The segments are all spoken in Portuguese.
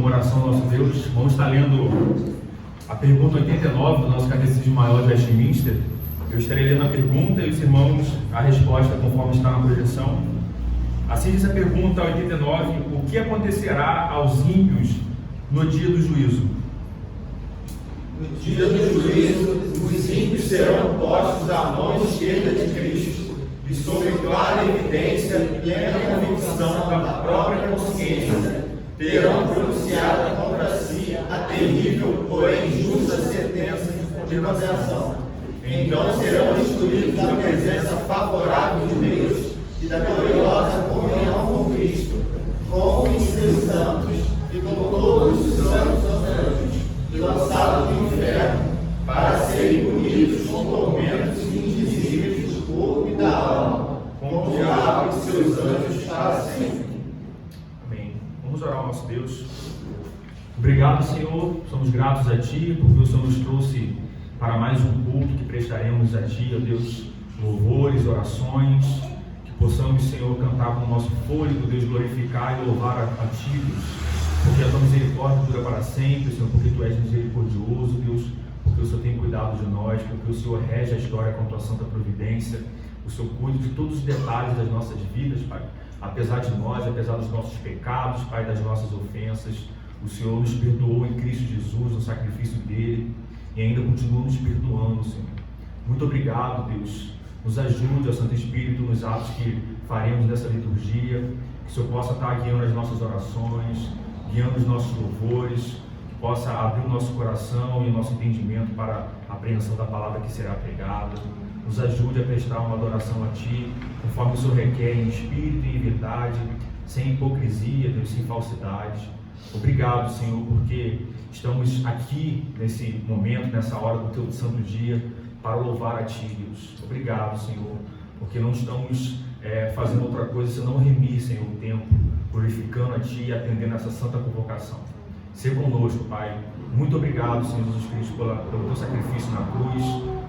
oração ao nosso Deus. Vamos estar lendo a pergunta 89 do nosso Catecismo Maior de Westminster. Eu estarei lendo a pergunta e os irmãos a resposta conforme está na projeção. Assim diz a pergunta 89: o que acontecerá aos ímpios no dia do juízo? No dia do juízo, os ímpios serão postos à mão esquerda de Cristo e, sob clara evidência e plena convicção da própria consciência, terão pronunciado contra si a terrível, porém justa sentença de condenação. Então serão instruídos da presença favorável de Deus e da gloriosa comunhão com Cristo, com os seus santos e com todos os santos anjos, e lançados no inferno, para serem punidos com tormentos indizíveis do corpo e da alma, com o diabo e seus anjos para sempre. Amém. Vamos orar ao nosso Deus. Obrigado, Senhor. Somos gratos a Ti, porque o Senhor nos trouxe para mais um culto que prestaremos a Ti, ó Deus, louvores, orações, que possamos, Senhor, cantar com o nosso fôlego, Deus, glorificar e louvar a Ti, Deus. Porque a tua misericórdia dura para sempre, Senhor, porque tu és misericordioso, Deus, porque o Senhor tem cuidado de nós, porque o Senhor rege a história com a tua santa providência, o Senhor cuida de todos os detalhes das nossas vidas, Pai. Apesar de nós, apesar dos nossos pecados, Pai, das nossas ofensas, o Senhor nos perdoou em Cristo Jesus, no sacrifício dele, e ainda continua nos perdoando, Senhor. Muito obrigado, Deus. Nos ajude, ó Santo Espírito, nos atos que faremos nessa liturgia, que o Senhor possa estar guiando as nossas orações, guiando os nossos louvores, que possa abrir o nosso coração e o nosso entendimento para a apreensão da palavra que será pregada. Nos ajude a prestar uma adoração a Ti, conforme o Senhor requer, em espírito e em verdade, sem hipocrisia, Deus, sem falsidade. Obrigado, Senhor, porque estamos aqui nesse momento, nessa hora do Teu santo dia, para louvar a Ti, Deus. Obrigado, Senhor, porque não estamos fazendo outra coisa senão remir, Senhor, o tempo, glorificando a Ti e atendendo essa santa convocação. Ser conosco, Pai. Muito obrigado, Senhor Jesus Cristo, pelo Teu sacrifício na cruz,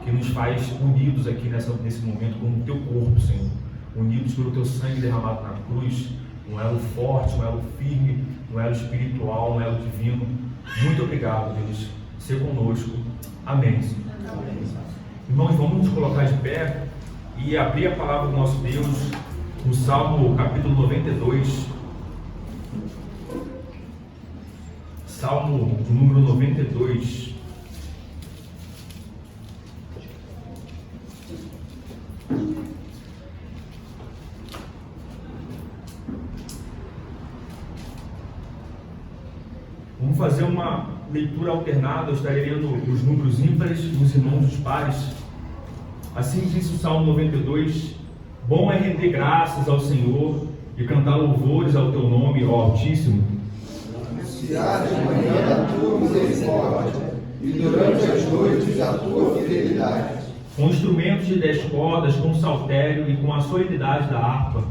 que nos faz unidos aqui nesse momento como o Teu corpo, Senhor. Unidos pelo Teu sangue derramado na cruz, um elo forte, um elo firme, um elo espiritual, um elo divino. Muito obrigado, Deus. Ser conosco. Amém, Senhor. Amém. Irmãos, vamos nos colocar de pé e abrir a palavra do nosso Deus no Salmo capítulo 92. Salmo número 92. Vamos fazer uma leitura alternada. Eu estarei lendo os números ímpares e os irmãos dos pares. Assim diz o Salmo 92: bom é render graças ao Senhor e cantar louvores ao Teu nome, ó Altíssimo. Anunciar de manhã a Tua misericórdia e durante as noites a Tua fidelidade. Com instrumentos de 10 cordas, com saltério e com a solenidade da harpa.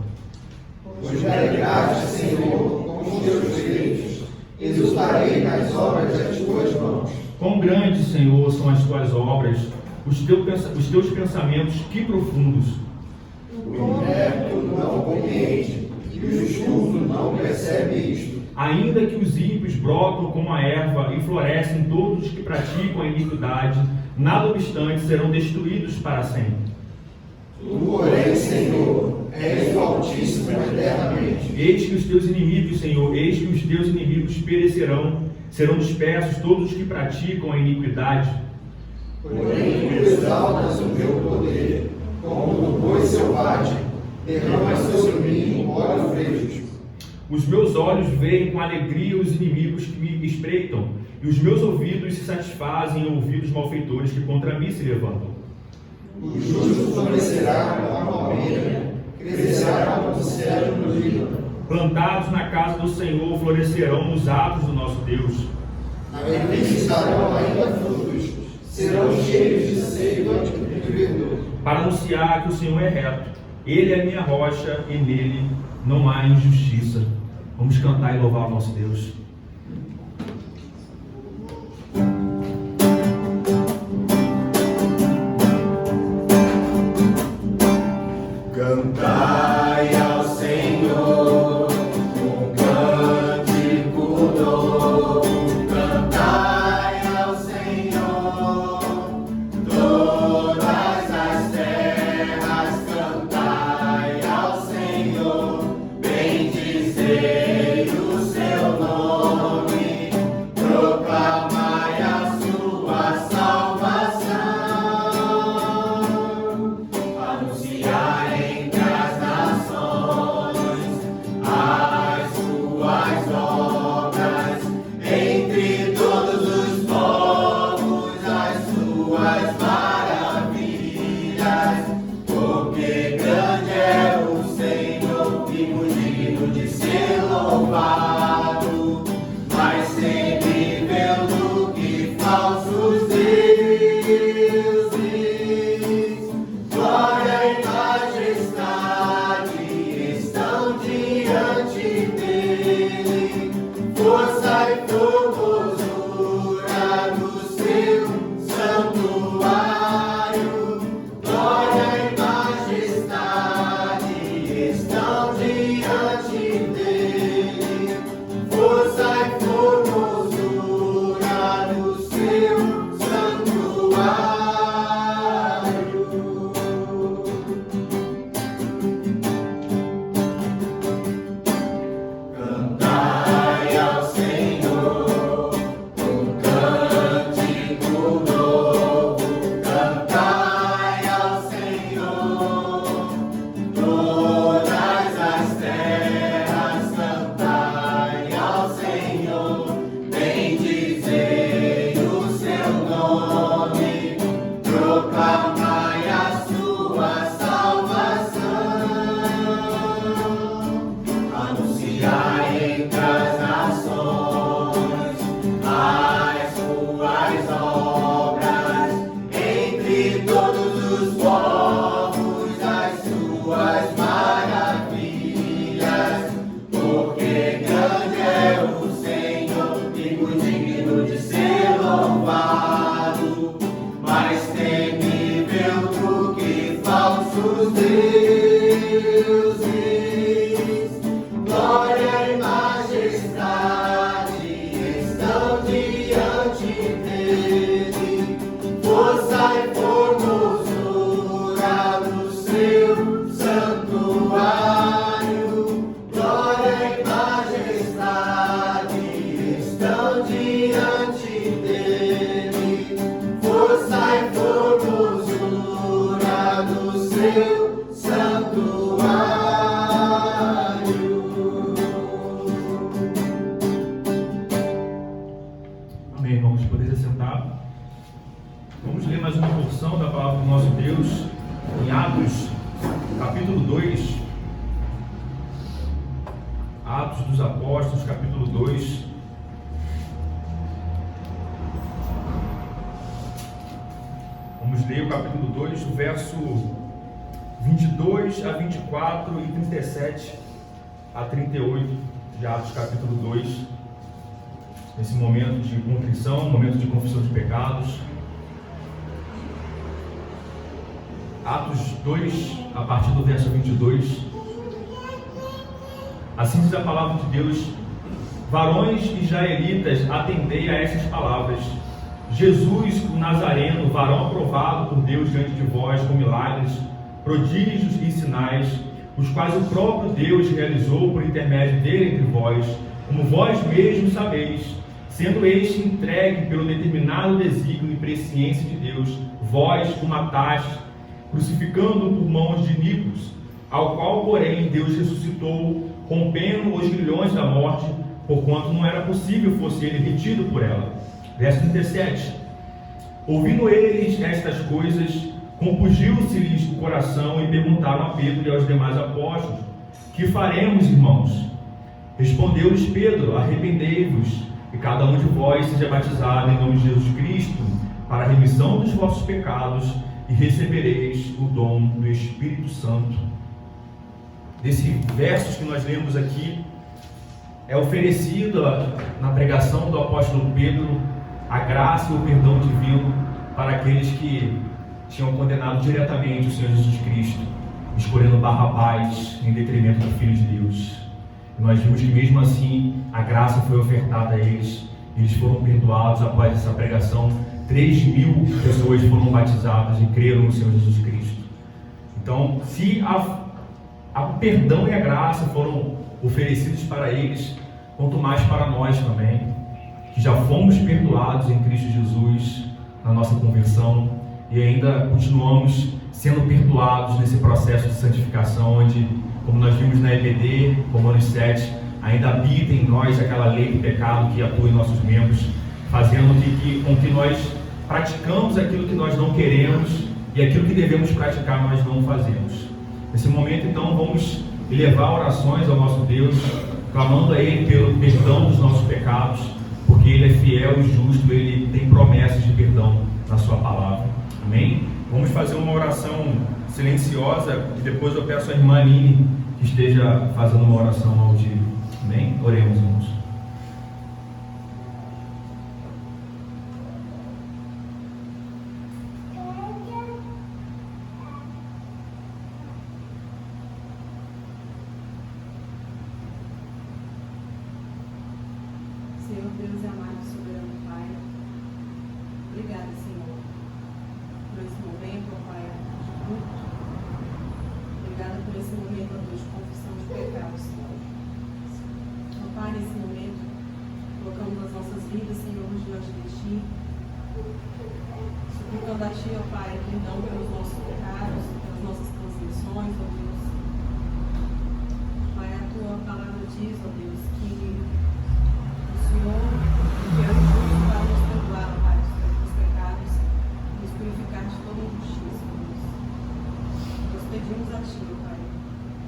Pois me alegraste, Senhor, com os Teus feitos, exultarei nas obras das Tuas mãos. Quão grandes, Senhor, são as Tuas obras, os Teus pensamentos, que profundos. O inepto não compreende, e o estulto não percebe isto. Ainda que os ímpios brotam como a erva e florescem todos os que praticam a iniquidade, nada obstante serão destruídos para sempre. Tu, porém, Senhor, és o Altíssimo eternamente. Eis que os Teus inimigos, Senhor, eis que os Teus inimigos perecerão, serão dispersos todos os que praticam a iniquidade. Porém, tu exaltas o meu poder, como do boi selvagem, derramas sobre mim óleo fresco. Os meus olhos veem com alegria os inimigos que me espreitam, e os meus ouvidos se satisfazem em ouvir os malfeitores que contra mim se levantam. O justo florescerá como a palmeira, crescerá como o cedro no Líbano. Plantados na casa do Senhor, florescerão nos atos do nosso Deus. Na velhice darão ainda frutos, serão cheios de seiva e de verdor. Para anunciar que o Senhor é reto, Ele é minha rocha e nele não há injustiça. Vamos cantar e louvar o nosso Deus. Cantai ao Senhor um cântico novo. O verso 22 a 24 e 37 a 38 de Atos capítulo 2, nesse momento de contrição, momento de confissão de pecados. Atos 2, a partir do verso 22. Assim diz a palavra de Deus: varões israelitas, atendei a essas palavras. Jesus, o Nazareno, varão aprovado por Deus diante de vós com milagres, prodígios e sinais, os quais o próprio Deus realizou por intermédio dele entre vós, como vós mesmos sabeis, sendo este entregue pelo determinado desígnio e presciência de Deus, vós o matastes, crucificando-o por mãos de iníquos, ao qual, porém, Deus ressuscitou, rompendo os grilhões da morte, porquanto não era possível fosse ele retido por ela. Verso 37. Ouvindo eles estas coisas, compungiu-se-lhes o coração e perguntaram a Pedro e aos demais apóstolos: que faremos, irmãos? Respondeu-lhes Pedro: arrependei-vos, e cada um de vós seja batizado em nome de Jesus Cristo, para a remissão dos vossos pecados, e recebereis o dom do Espírito Santo. Desses versos que nós lemos aqui, é oferecido na pregação do apóstolo Pedro a graça e o perdão divino para aqueles que tinham condenado diretamente o Senhor Jesus Cristo, escolhendo Barrabás em detrimento do Filho de Deus. E nós vimos que mesmo assim a graça foi ofertada a eles, eles foram perdoados. Após essa pregação, 3.000 pessoas foram batizadas e creram no Senhor Jesus Cristo. Então, se a perdão e a graça foram oferecidos para eles, quanto mais para nós também, que já fomos perdoados em Cristo Jesus na nossa conversão e ainda continuamos sendo perdoados nesse processo de santificação, onde, como nós vimos na EBD, Romanos 7, ainda habita em nós aquela lei do pecado que atua em nossos membros, fazendo com que nós praticamos aquilo que nós não queremos e aquilo que devemos praticar nós não fazemos. Nesse momento, então, vamos elevar orações ao nosso Deus, clamando a Ele pelo perdão dos nossos pecados, porque Ele é fiel e justo, Ele tem promessas de perdão na Sua palavra. Amém? Vamos fazer uma oração silenciosa e depois eu peço à irmã Aline que esteja fazendo uma oração audível. Amém? Oremos, irmãos. Senhor Deus e amado e soberano Pai, obrigada, Senhor, por esse momento, ó Pai, de culto. Obrigada por esse momento, ó Deus, de confissão de pecados, Senhor. Ó Pai, nesse momento, colocamos as nossas vidas, Senhor, diante de Ti, suplicando a Ti, ó Pai, perdão pelos nossos pecados, pelas nossas transgressões, ó Deus. Pai, a Tua palavra diz, ó Deus, que o Senhor é justo para nos perdoar, ó Pai, dos pecados e nos purificar de toda injustiça, ó Deus. Nós pedimos a Ti, ó Pai,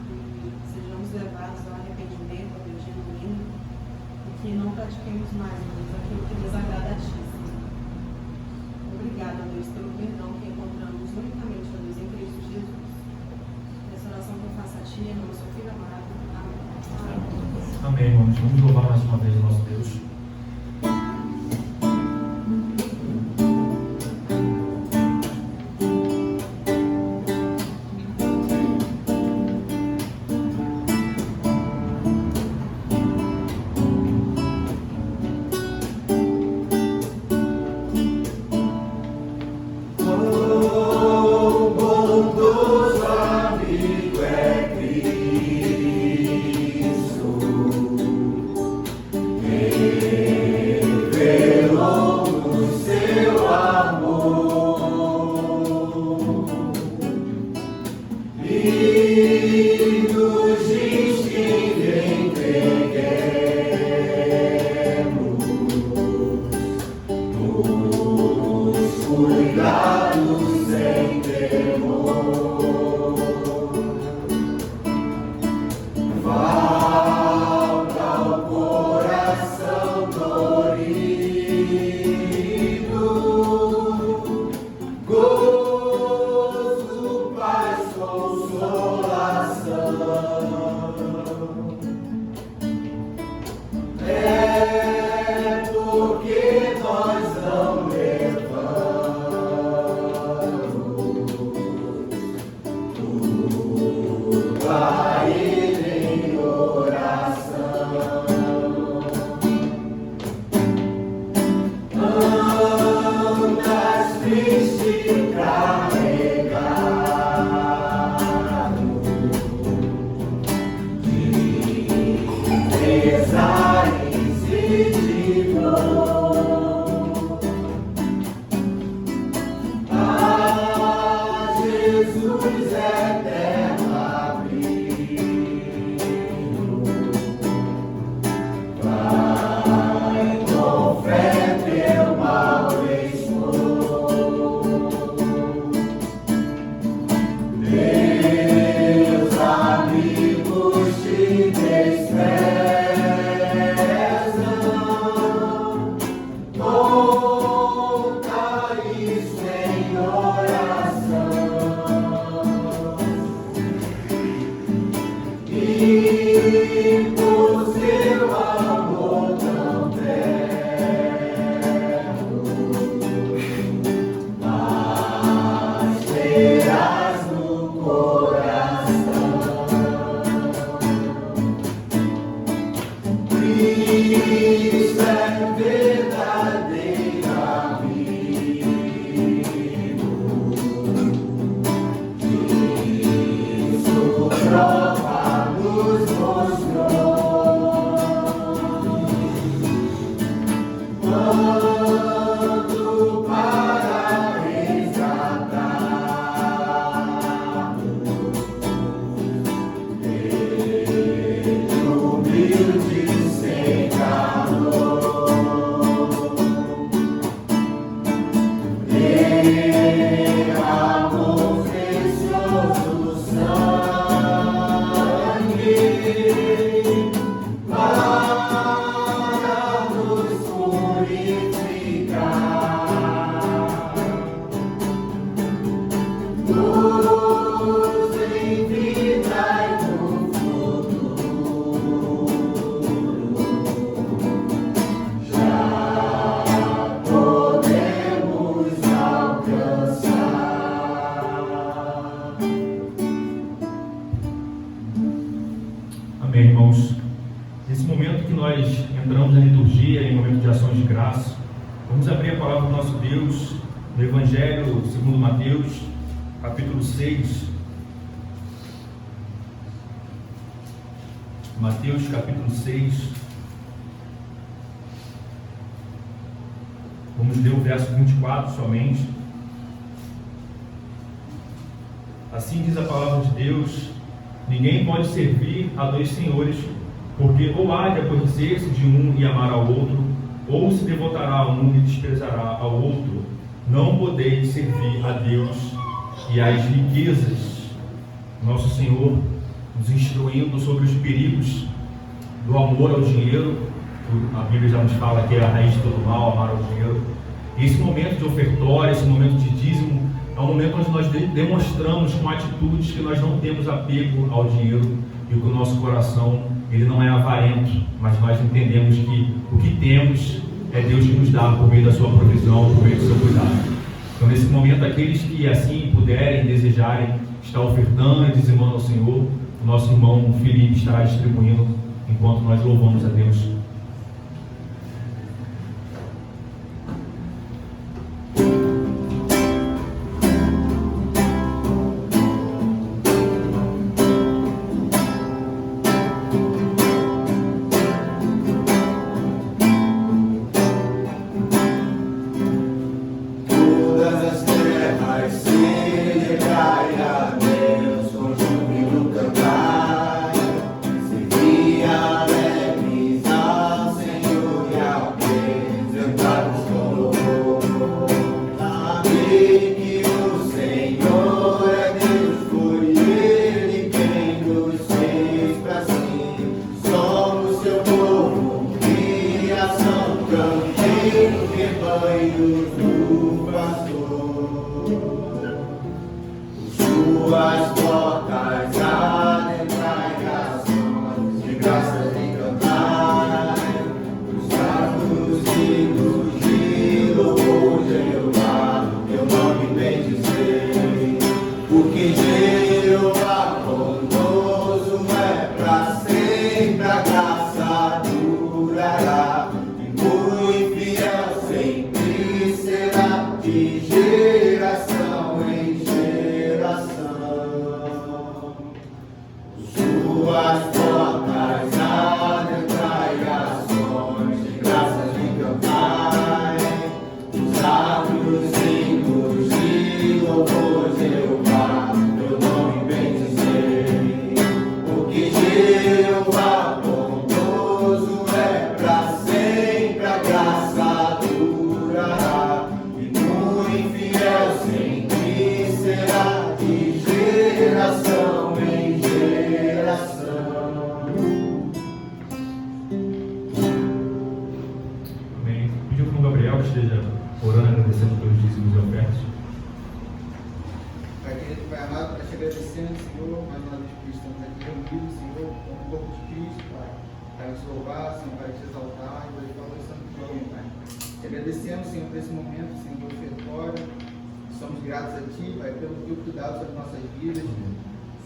que sejamos levados ao arrependimento, ó Deus, genuíno, e que não pratiquemos mais, ó Deus, aquilo que desagrada a Ti, Senhor. Obrigada, ó Deus, pelo perdão que encontramos unicamente, ó Deus, em Cristo Jesus. Essa oração que eu faço a Ti, em nome do Seu Filho amado. Amém. Amém, irmãos. Vamos louvar mais uma vez o nosso Deus. Purificar. dia, em momento de ações de graça. Vamos abrir a palavra do nosso Deus no Evangelho segundo Mateus, capítulo 6. Mateus, capítulo 6. Vamos ler o verso 24 somente. Assim diz a palavra de Deus: ninguém pode servir a dois senhores, porque ou há de aborrecer-se de um e amar ao outro, ou se devotará a um e desprezará ao outro. Não podeis servir a Deus e às riquezas. Nosso Senhor nos instruindo sobre os perigos do amor ao dinheiro. A Bíblia já nos fala que é a raiz de todo mal, amar ao dinheiro. E esse momento de ofertório, esse momento de dízimo, é um momento onde nós demonstramos com atitudes que nós não temos apego ao dinheiro e que o nosso coração ele não é avarento, mas nós entendemos que o que temos é Deus que nos dá por meio da sua provisão, por meio do seu cuidado. Então, nesse momento, aqueles que assim puderem, desejarem estar ofertando e dizimando ao Senhor, o nosso irmão Felipe estará distribuindo enquanto nós louvamos a Deus.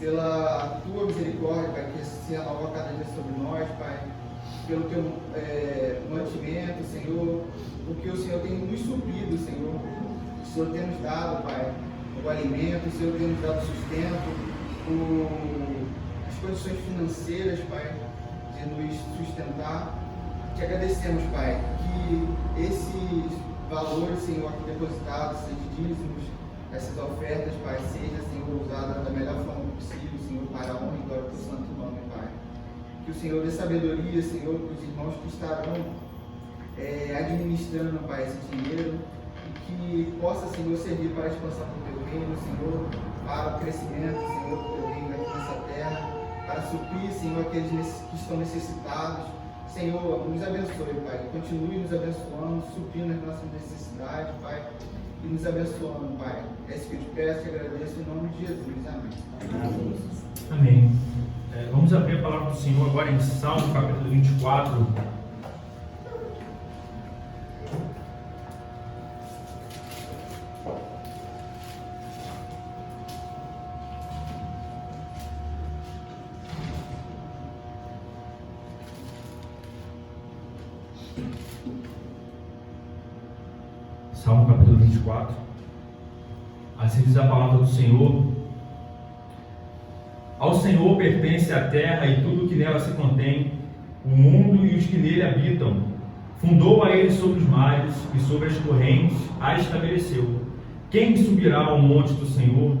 Pela tua misericórdia, Pai, que se renova cada dia sobre nós, Pai, pelo teu mantimento, Senhor, o que o Senhor tem nos suprido, Senhor. O Senhor tem nos dado, Pai, o alimento, o Senhor tem nos dado sustento, as condições financeiras, Pai, de nos sustentar. Te agradecemos, Pai, que esses valores, Senhor, aqui depositados, esses dízimos, essas ofertas, Pai, seja, Senhor, usada da melhor forma possível, Senhor, para a honra e glória do santo nome, Pai. Que o Senhor dê sabedoria, Senhor, para os irmãos que estarão administrando, Pai, esse dinheiro, e que possa, Senhor, servir para a expansão do teu reino, Senhor, para o crescimento, Senhor, do teu reino aqui nessa terra, para suprir, Senhor, aqueles que estão necessitados. Senhor, nos abençoe, Pai, continue nos abençoando, suprindo as nossas necessidades, Pai, e nos abençoando, Pai. É isso que eu te peço e agradeço em nome de Jesus. Amém. Amém. Vamos abrir a palavra do Senhor agora em Salmo, capítulo 24. Salmo capítulo 24. Assim diz a palavra do Senhor: ao Senhor pertence a terra e tudo que nela se contém, o mundo e os que nele habitam. Fundou a ele sobre os mares e sobre as correntes a estabeleceu. Quem subirá ao monte do Senhor?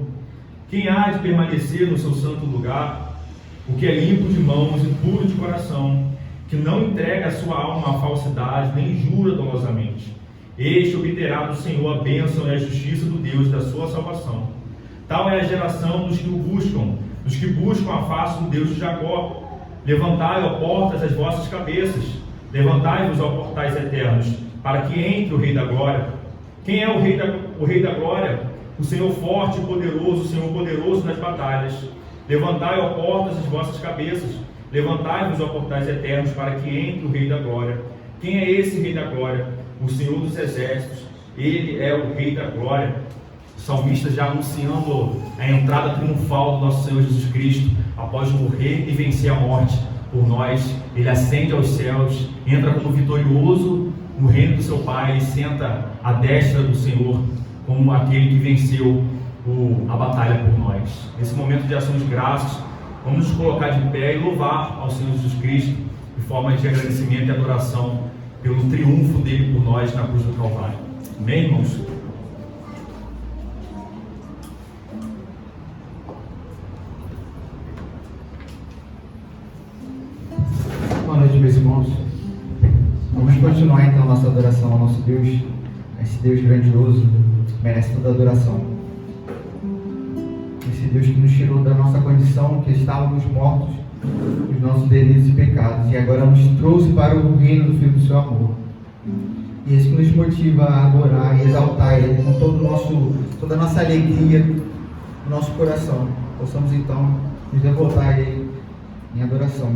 Quem há de permanecer no seu santo lugar? O que é limpo de mãos e puro de coração, que não entrega a sua alma à falsidade, nem jura dolosamente. Este obterá do Senhor a bênção e a justiça do Deus da sua salvação. Tal é a geração dos que o buscam, dos que buscam a face do Deus de Jacó. Levantai, ó portas, as vossas cabeças, levantai-vos, ó portais eternos, para que entre o Rei da Glória. Quem é o Rei da Glória? O Senhor forte e poderoso, o Senhor poderoso nas batalhas. Levantai, ó portas, as vossas cabeças, levantai-vos, ó portais eternos, para que entre o Rei da Glória. Quem é esse Rei da Glória? O Senhor dos Exércitos. Ele é o Rei da Glória. O salmista já anunciando a entrada triunfal do nosso Senhor Jesus Cristo, após morrer e vencer a morte por nós. Ele ascende aos céus, entra como vitorioso no reino do seu Pai e senta à destra do Senhor, como aquele que venceu a batalha por nós. Nesse momento de ação de graças, vamos nos colocar de pé e louvar ao Senhor Jesus Cristo de forma de agradecimento e adoração pelo triunfo dele por nós na cruz do Calvário. Amém, irmãos? Boa noite, meus irmãos. Vamos continuar então nossa adoração ao nosso Deus, esse Deus grandioso, merece toda a adoração. Esse Deus que nos tirou da nossa condição, que estávamos mortos, os nossos delitos e pecados, e agora nos trouxe para o reino do Filho do seu amor. E esse que nos motiva a adorar e exaltar Ele com toda a nossa alegria no nosso coração. Possamos então nos devotar a Ele em adoração.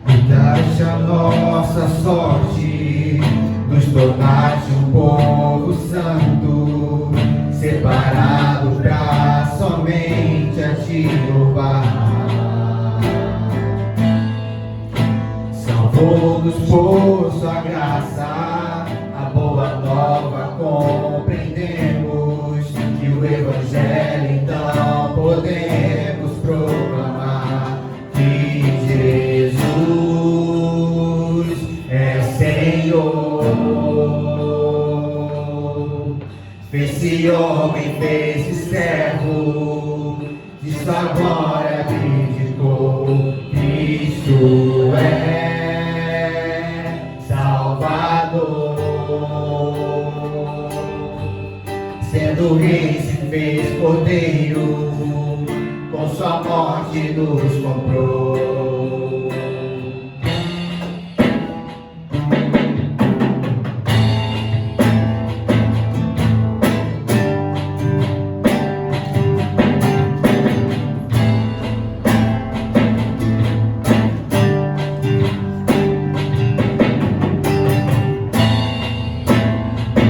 Mudaste a nossa sorte, nos tornaste um povo santo, separado pra somente a ti louvar. Salvou-nos por sua graça, a boa nova compreendemos, e o Evangelho então podemos proclamar que Jesus é Senhor. Fez-se homem, fez-se servo, de sua glória abdicou. Cristo é Salvador. Sendo rei, se fez cordeiro, com sua morte nos comprou.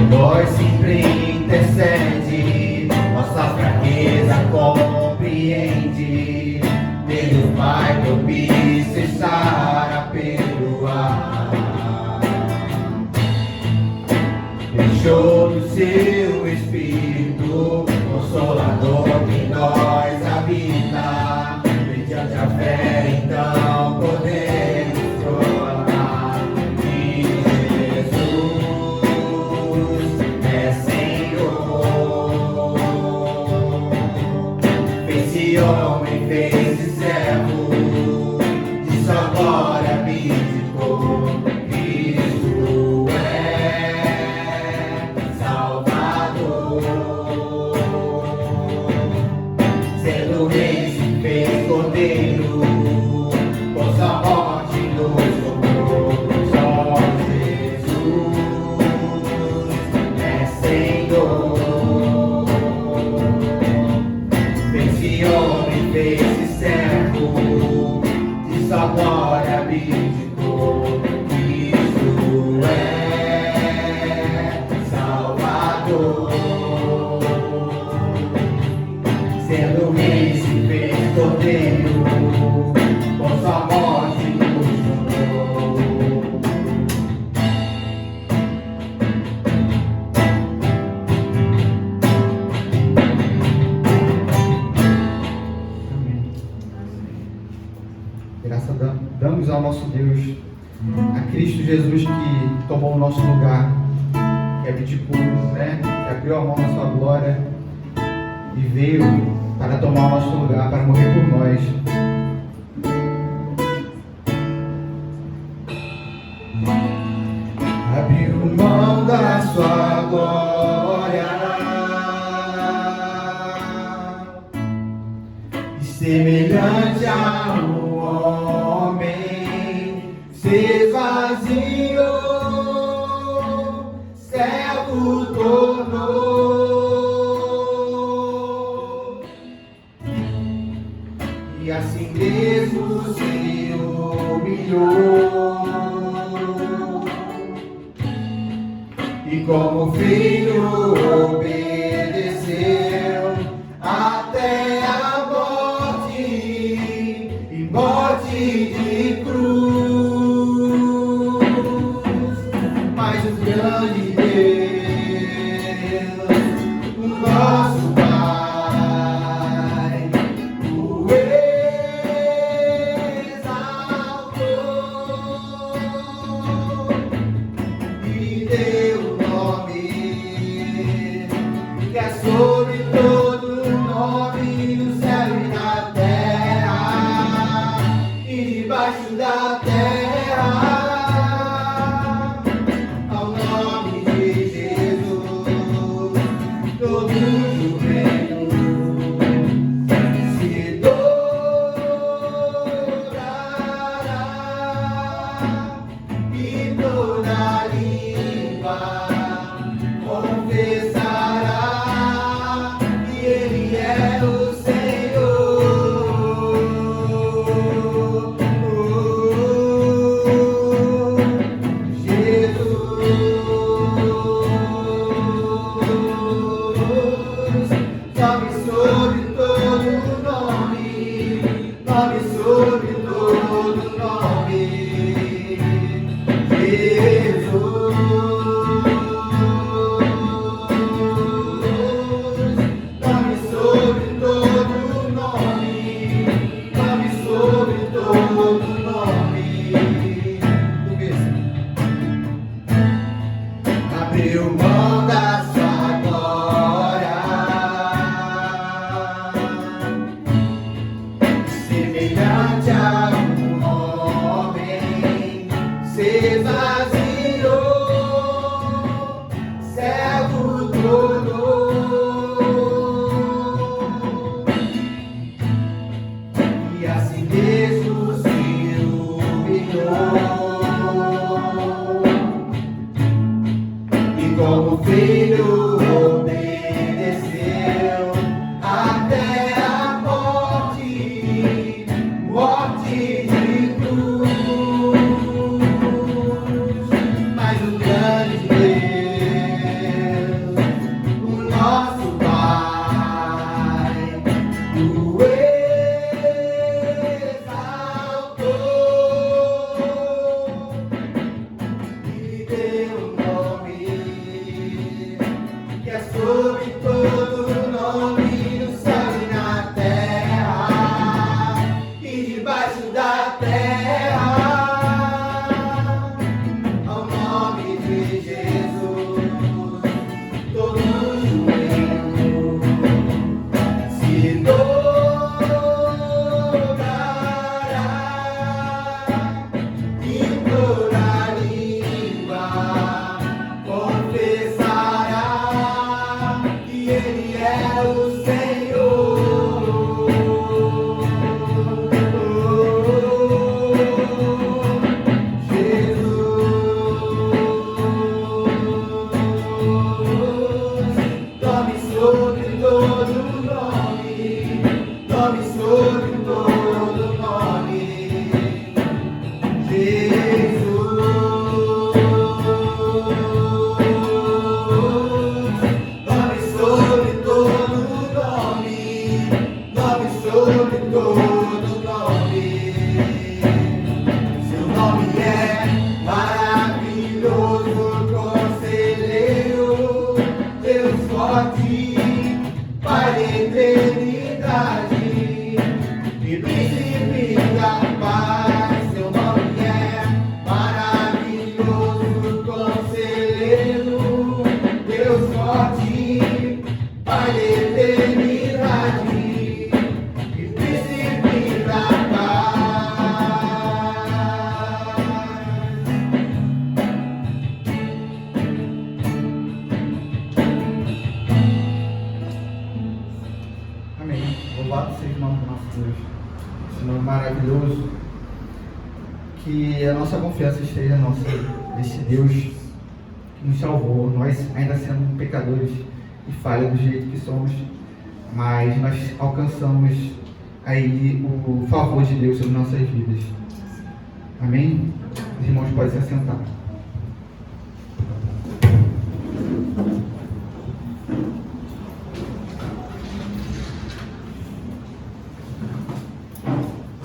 Nós sempre intercede, nossa fraqueza compreende. Nele o Pai propício estar a perdoar. Deixou do seu Espírito Consolador que nós habita. Mediante a fé então podemos proclamar que Jesus é Senhor. Fez-se homem, fez-se servo, de sua glória abdicou. Cristo Jesus que tomou o nosso lugar, que abdicou, né? Que abriu a mão na sua glória e veio para tomar o nosso lugar, para morrer por nós. Abriu mão da sua glória e semelhante a um homem se esvaziou, servo tornou e assim mesmo se humilhou. E como filho obedeceu até a morte, e morte de cruz. Mas o grande Deus, o nosso Pai, o exaltou e deu que é sobre todo nome no céu e na terra e debaixo da terra, ao nome de Jesus, todo joelho se dobrará e toda língua confessará que Ele é o Senhor. Jesus, nome sobre todo nome, nome sobre todo nome. Jesus. Abriu mão da sua glória, semelhante a um homem, se esvaziou, servo tornou, e assim mesmo se humilhou. Como filho obedeceu até a morte, morte de cruz. Mas o grande Deus, o nosso Pai, o exaltou e deu nome Deus, esse nome maravilhoso, que a nossa confiança esteja nesse Deus que nos salvou, nós ainda sendo pecadores e falhos do jeito que somos, mas nós alcançamos aí o favor de Deus sobre nossas vidas. Amém? Os irmãos podem se assentar.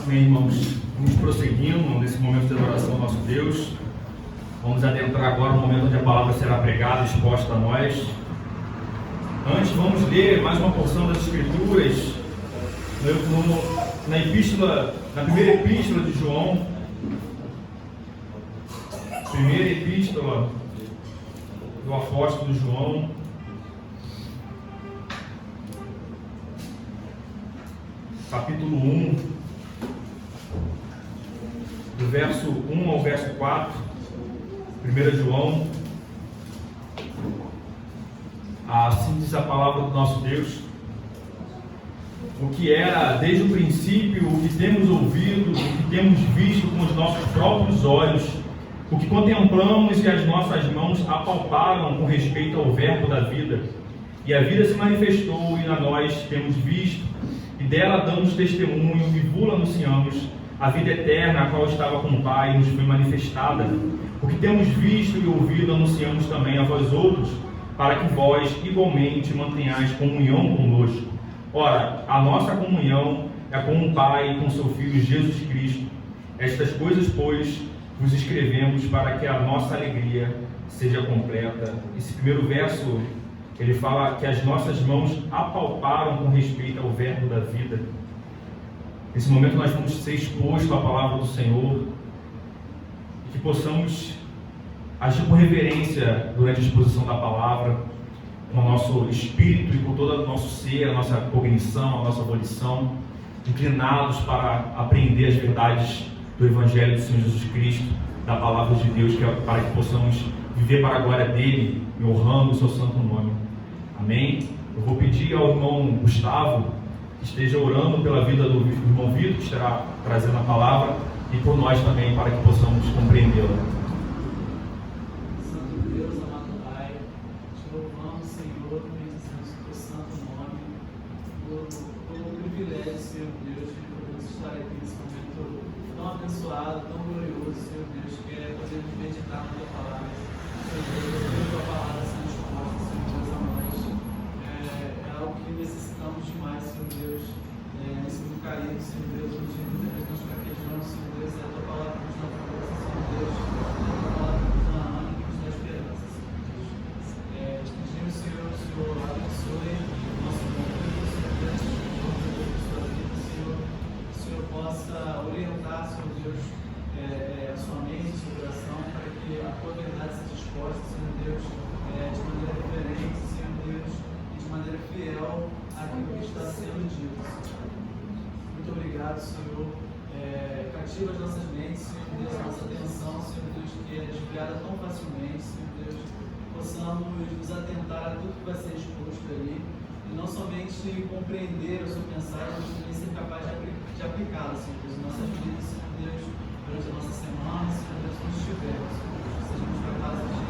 Amém, irmãos. Vamos prosseguindo nesse momento de adoração ao nosso Deus. Vamos adentrar agora no momento onde a palavra será pregada, exposta a nós. Antes, vamos ler mais uma porção das Escrituras na primeira epístola de João. Primeira epístola do apóstolo João. Capítulo 1, do verso 1 ao verso 4, 1 João. Assim diz a palavra do nosso Deus: o que era desde o princípio, o que temos ouvido, o que temos visto com os nossos próprios olhos, o que contemplamos e as nossas mãos apalparam com respeito ao verbo da vida. E a vida se manifestou e a nós temos visto, e dela damos testemunho e vula anunciamos a vida eterna, a qual estava com o Pai e nos foi manifestada. O que temos visto e ouvido anunciamos também a vós outros, para que vós igualmente mantenhais comunhão conosco. Ora, a nossa comunhão é com o Pai e com seu Filho Jesus Cristo. Estas coisas, pois, vos escrevemos para que a nossa alegria seja completa. Esse primeiro verso, ele fala que as nossas mãos apalparam com respeito ao verbo da vida. Nesse momento nós vamos ser expostos à palavra do Senhor e que possamos agir com reverência durante a exposição da palavra, com o nosso espírito e com todo o nosso ser, a nossa cognição, a nossa volição, inclinados para aprender as verdades do Evangelho do Senhor Jesus Cristo, da palavra de Deus, para que possamos viver para a glória dele e honrando o seu santo nome. Amém? Eu vou pedir ao irmão Gustavo que esteja orando pela vida do irmão Vitor, que estará trazendo a palavra, e por nós também, para que possamos compreendê-la. Santo Deus, amado Pai, te louvamos, Senhor, bendizemos o teu santo nome, pelo privilégio, Senhor Deus, de podermos estar aqui nesse momento tão abençoado, tão glorioso, Senhor Deus, que é podermos meditar na tua palavra. Senhor Deus, a tua palavra sendo exposta, Senhor Deus, a nós. É algo que necessitamos demais, Senhor Deus, nesse mundo caído, Senhor Deus, onde muitas vezes nós fraquejamos, Senhor Deus, é a tua palavra que nos dá força, Senhor Deus, é a tua palavra que nos dá ânimo, que nos dá esperança, Senhor Deus. Te pedimos, Senhor, o Senhor abençoe o nosso convívio, Senhor Deus, a sua vida, Senhor, que o Senhor possa orientar, Senhor Deus, a sua mente, o seu coração, para que a tua verdade seja exposta, Senhor Deus, de maneira reverente, Senhor Deus, e de maneira fiel àquilo que está sendo dito, Senhor. Muito obrigado, Senhor. Cativa as nossas mentes, Senhor Deus, a nossa atenção, Senhor Deus, que é desviada tão facilmente, Senhor Deus, possamos nos atentar a tudo que vai ser exposto ali, e não somente compreender o seu pensar, mas também ser capaz de aplicá-lo, Senhor Deus, em nossas vidas, Senhor Deus, durante a nossa semana, Senhor Deus, onde estivermos, Senhor Deus, que sejamos capazes de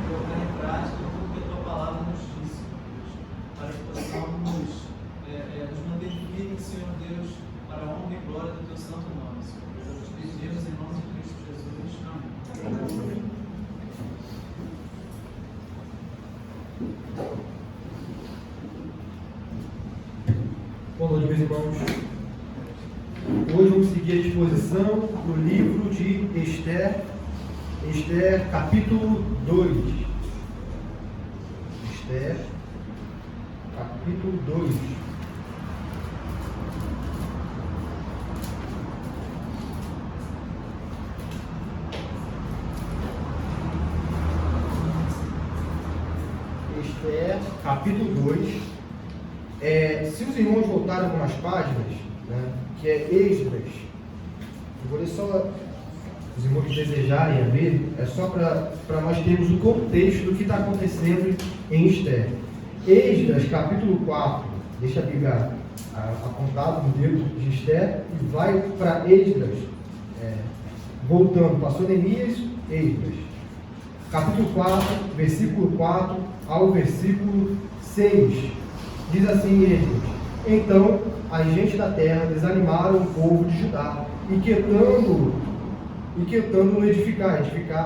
colocar em prática tudo que a tua palavra nos diz, Senhor Deus, para que possamos nos manter firmes, Senhor Deus, para a honra e glória do teu santo nome, Senhor Deus. Te pedimos em nome de Cristo Jesus. Amém. Boa noite, meus irmãos. Hoje vamos seguir a exposição do livro de Esther, capítulo 2. Esther, capítulo 2. Esther, capítulo 2. Se os irmãos voltarem algumas páginas, né, que é Esdras, eu vou ler só, os irmãos desejarem ver, é só para nós termos o contexto do que está acontecendo em Esther. Esdras, capítulo 4, deixa a Bíblia apontado no dedo de Esther e vai para Esdras, voltando, passou Neemias, Esdras. Capítulo 4, versículo 4 ao versículo 6. Diz assim Esdras: Então as gentes da terra desanimaram o povo de Judá, inquietando-no edificar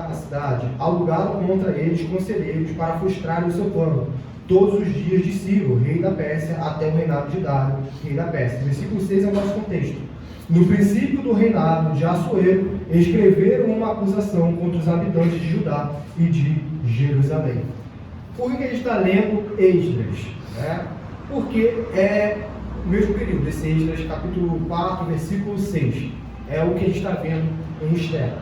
a cidade, alugaram contra eles conselheiros para frustrarem o seu plano, todos os dias de Ciro, rei da Pérsia, até o reinado de Dário, rei da Pérsia. Versículo 6 é o nosso contexto. No princípio do reinado de Assuero, escreveram uma acusação contra os habitantes de Judá e de Jerusalém. Por que a gente está lendo Esdras? Porque é o mesmo período, esse Esdras, capítulo 4, versículo 6. É o que a gente está vendo em Esther.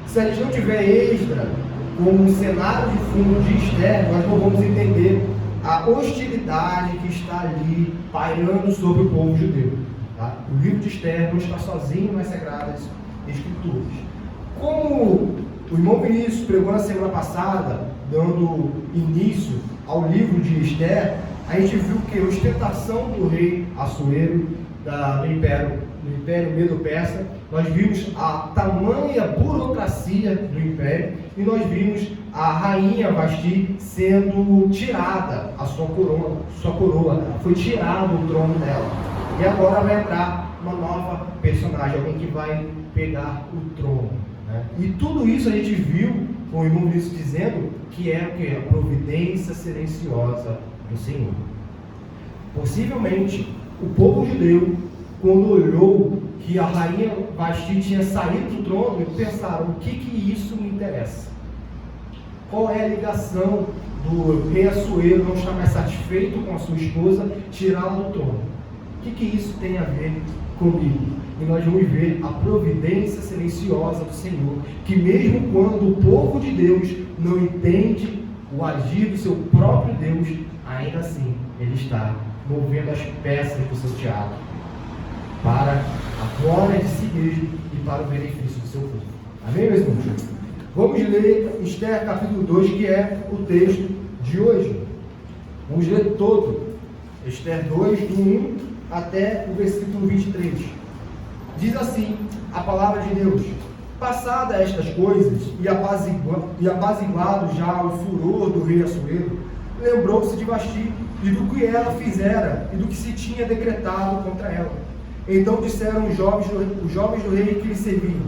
Se a gente não tiver Esdras como um cenário de fundo de Esther, nós não vamos entender a hostilidade que está ali pairando sobre o povo judeu. Tá? O livro de Esther não está sozinho nas Sagradas Escrituras. Como o irmão Vinícius pregou na semana passada, dando início ao livro de Esther, a gente viu que a ostentação do rei Assuero, do Império Medo-Persa, nós vimos a tamanha burocracia do Império e nós vimos a rainha Vasti sendo tirada a sua coroa, foi tirado o trono dela. E agora vai entrar uma nova personagem, alguém que vai pegar o trono. Né? E tudo isso a gente viu com o irmão Vinícius dizendo que é o que? A providência silenciosa do Senhor. Possivelmente, o povo judeu, quando olhou que a rainha Vasti tinha saído do trono, pensaram: o que isso me interessa? Qual é a ligação do rei Assuero não estar mais satisfeito com a sua esposa, tirá-la do trono? O que isso tem a ver comigo? E nós vamos ver a providência silenciosa do Senhor, que mesmo quando o povo de Deus não entende o agir do seu próprio Deus, ainda assim Ele está movendo as peças do seu teatro para a glória de si mesmo e para o benefício do seu povo. Amém, meus irmãos? Vamos ler Esther capítulo 2, que é o texto de hoje. Vamos ler todo. Esther 2, do 1 até o versículo 23. Diz assim a palavra de Deus: Passadas estas coisas e apaziguado já o furor do rei Assuero, lembrou-se de Vasti e do que ela fizera e do que se tinha decretado contra ela. Então disseram os jovens do rei que lhe serviam: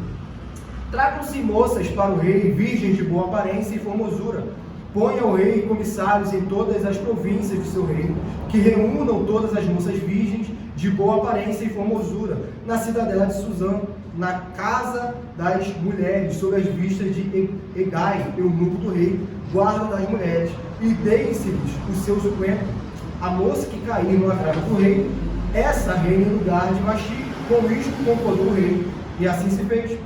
Tragam-se moças para o rei, virgens de boa aparência e formosura. Ponha ao rei comissários em todas as províncias de seu reino, que reúnam todas as moças virgens de boa aparência e formosura, na cidadela de Suzã, na casa das mulheres, sob as vistas de Egai, eunuco do rei, guarda das mulheres, e deem-se-lhes os seus 50. A moça que cair no agrado do rei, essa reina em lugar de Vasti. Com isto concordou o rei, e assim se fez.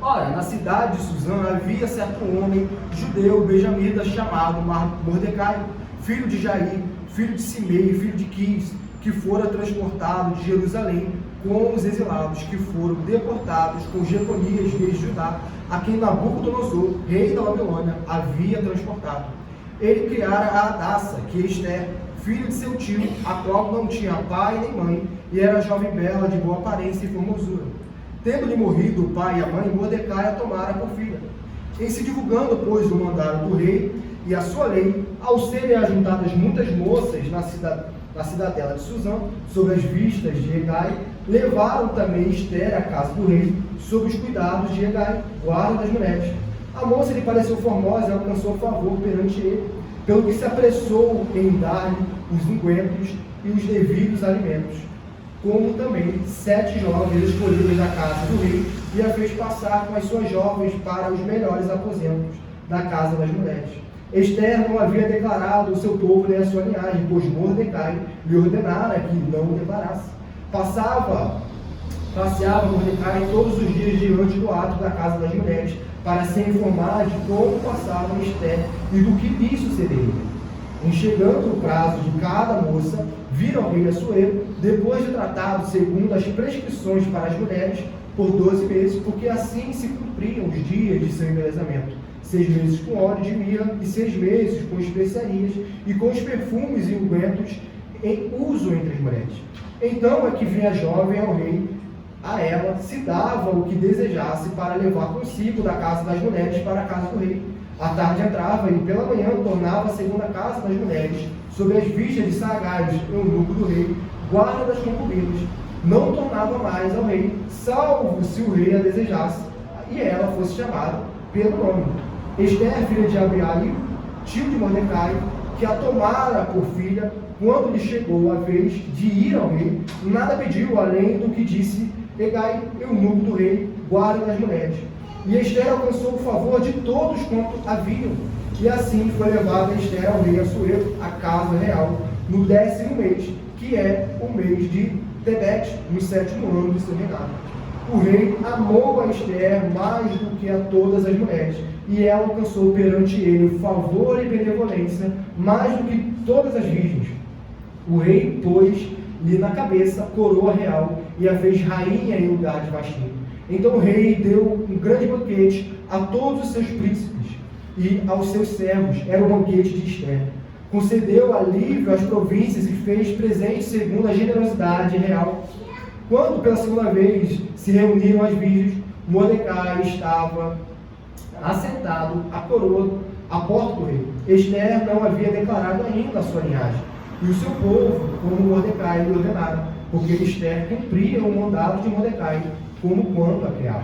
Ora, na cidade de Suzã havia certo homem judeu benjamita chamado Mordecai, filho de Jair, filho de Simei, filho de Quis, que fora transportado de Jerusalém com os exilados que foram deportados com Jeconias, rei de Judá, a quem Nabucodonosor, rei da Babilônia, havia transportado. Ele criara a Adassa, que é Esther, filho de seu tio, a qual não tinha pai nem mãe, e era jovem bela, de boa aparência e formosura. Tendo-lhe morrido o pai e a mãe, Mordecai a tomara por filha. Em se divulgando, pois, o mandato do rei e a sua lei, ao serem ajuntadas muitas moças na cidadela de Suzã, sob as vistas de Egai, levaram também Esther à casa do rei, sob os cuidados de Egai, guarda das mulheres. A moça lhe pareceu formosa e alcançou favor perante ele, pelo que se apressou em dar-lhe os ungüentos e os devidos alimentos, como também 7 jovens escolhidas da casa do rei, e a fez passar com as suas jovens para os melhores aposentos da casa das mulheres. Esther não havia declarado o seu povo nem a sua linhagem, pois Mordecai lhe ordenara que não o declarasse. Passeava Mordecai todos os dias diante do ato da casa das mulheres, para se informar de como passava Esther e do que lhe sucederia. Em chegando o prazo de cada moça, viram ao rei Assuero, depois de tratado segundo as prescrições para as mulheres, por 12 meses, porque assim se cumpriam os dias de seu embelezamento. 6 meses com óleo de mirra e 6 meses com especiarias e com os perfumes e ungüentos em uso entre as mulheres. Então é que vinha a jovem ao rei, a ela se dava o que desejasse para levar consigo da casa das mulheres para a casa do rei. À tarde entrava e pela manhã tornava segundo a casa das mulheres, sob as vistas de Sagaios, eunuco do rei, guarda das concubinas. Não tornava mais ao rei, salvo se o rei a desejasse, e ela fosse chamada pelo nome. Esther, filha de Abiail, tio de Mordecai, que a tomara por filha, quando lhe chegou a vez de ir ao rei, nada pediu além do que disse Hegai, eunuco do rei, guarda das mulheres. E Esther alcançou o favor de todos quanto haviam. E assim foi levada Esther ao rei Assuero, a casa real, no 10º mês, que é o mês de Tebete, no 7º ano de seu reinado. O rei amou a Esther mais do que a todas as mulheres, e ela alcançou perante ele favor e benevolência mais do que todas as virgens. O rei pôs-lhe na cabeça coroa real e a fez rainha em lugar de Vasti. Então o rei deu um grande banquete a todos os seus príncipes e aos seus servos. Era o banquete de Esther. Concedeu alívio às províncias e fez presente segundo a generosidade real. Quando pela segunda vez se reuniram as virgens, Mordecai estava assentado à coroa à porta do rei. Esther não havia declarado ainda a sua linhagem, e o seu povo, como Mordecai lhe ordenara, porque Esther cumpria o mandato de Mordecai, como quando a criava.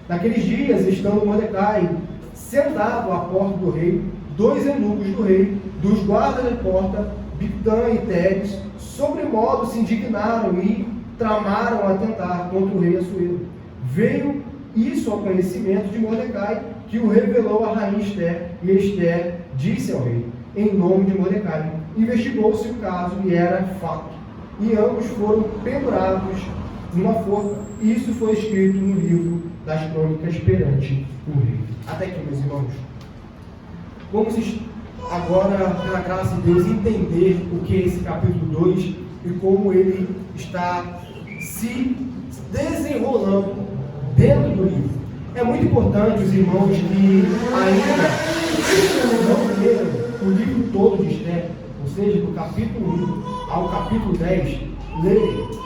Naqueles dias, estando Mordecai sentado à porta do rei, 2 eunucos do rei, dos guardas de porta, Bigtã e Teres, sobremodo se indignaram e tramaram atentar contra o rei Assuero. Veio isso ao conhecimento de Mordecai, que o revelou à rainha Esther, e Esther disse ao rei, em nome de Mordecai. Investigou-se o caso e era fato, e ambos foram pendurados numa forca. Isso foi escrito no livro das crônicas perante o rei. Até aqui, meus irmãos. Vamos agora, pela graça de Deus, entender o que é esse capítulo 2 e como ele está se desenrolando dentro do livro. É muito importante, os irmãos, que ainda não leram o livro todo de Esther, ou seja, do capítulo 1 ao capítulo 10, leiam.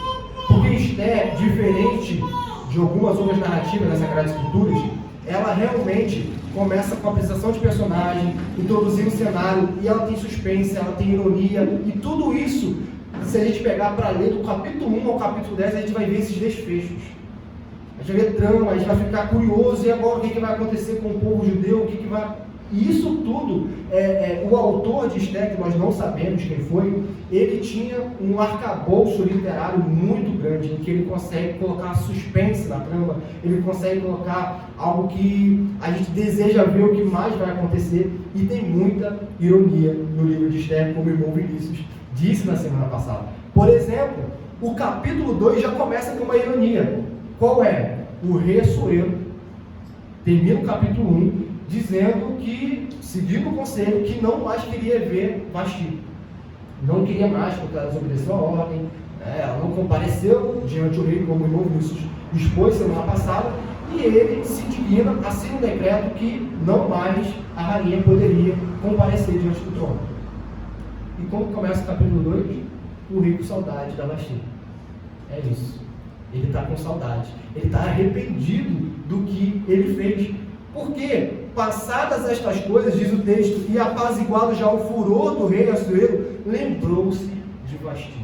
Porque Esther, diferente de algumas outras narrativas das Sagradas Escrituras, ela realmente começa com a apresentação de personagem, introduzindo o cenário, e ela tem suspense, ela tem ironia, e tudo isso, se a gente pegar para ler do capítulo 1 ao capítulo 10, a gente vai ver esses desfechos. A gente vai ver trama, a gente vai ficar curioso, e agora o que vai acontecer com o povo judeu, o que vai... E isso tudo, o autor de Esther, que nós não sabemos quem foi, ele tinha um arcabouço literário muito grande, em que ele consegue colocar suspense na trama, ele consegue colocar algo que a gente deseja ver o que mais vai acontecer, e tem muita ironia no livro de Esther, como o irmão Vinícius disse na semana passada. Por exemplo, o capítulo 2 já começa com uma ironia. Qual é? O rei Assuero termina o capítulo 1 dizendo que, seguindo o conselho, que não mais queria ver Vasti. Não queria mais, porque ela desobedeceu a ordem, ela não compareceu diante do rei, como o irmão Vinícius expôs semana passada, e ele se indigna, assina um decreto que não mais a rainha poderia comparecer diante do trono. E como começa o capítulo 2? O rei com saudade da Vasti. É isso. Ele está com saudade. Ele está arrependido do que ele fez. Por quê? Passadas estas coisas, diz o texto, e apaziguado já o furor do rei Assuero, lembrou-se de Vasti.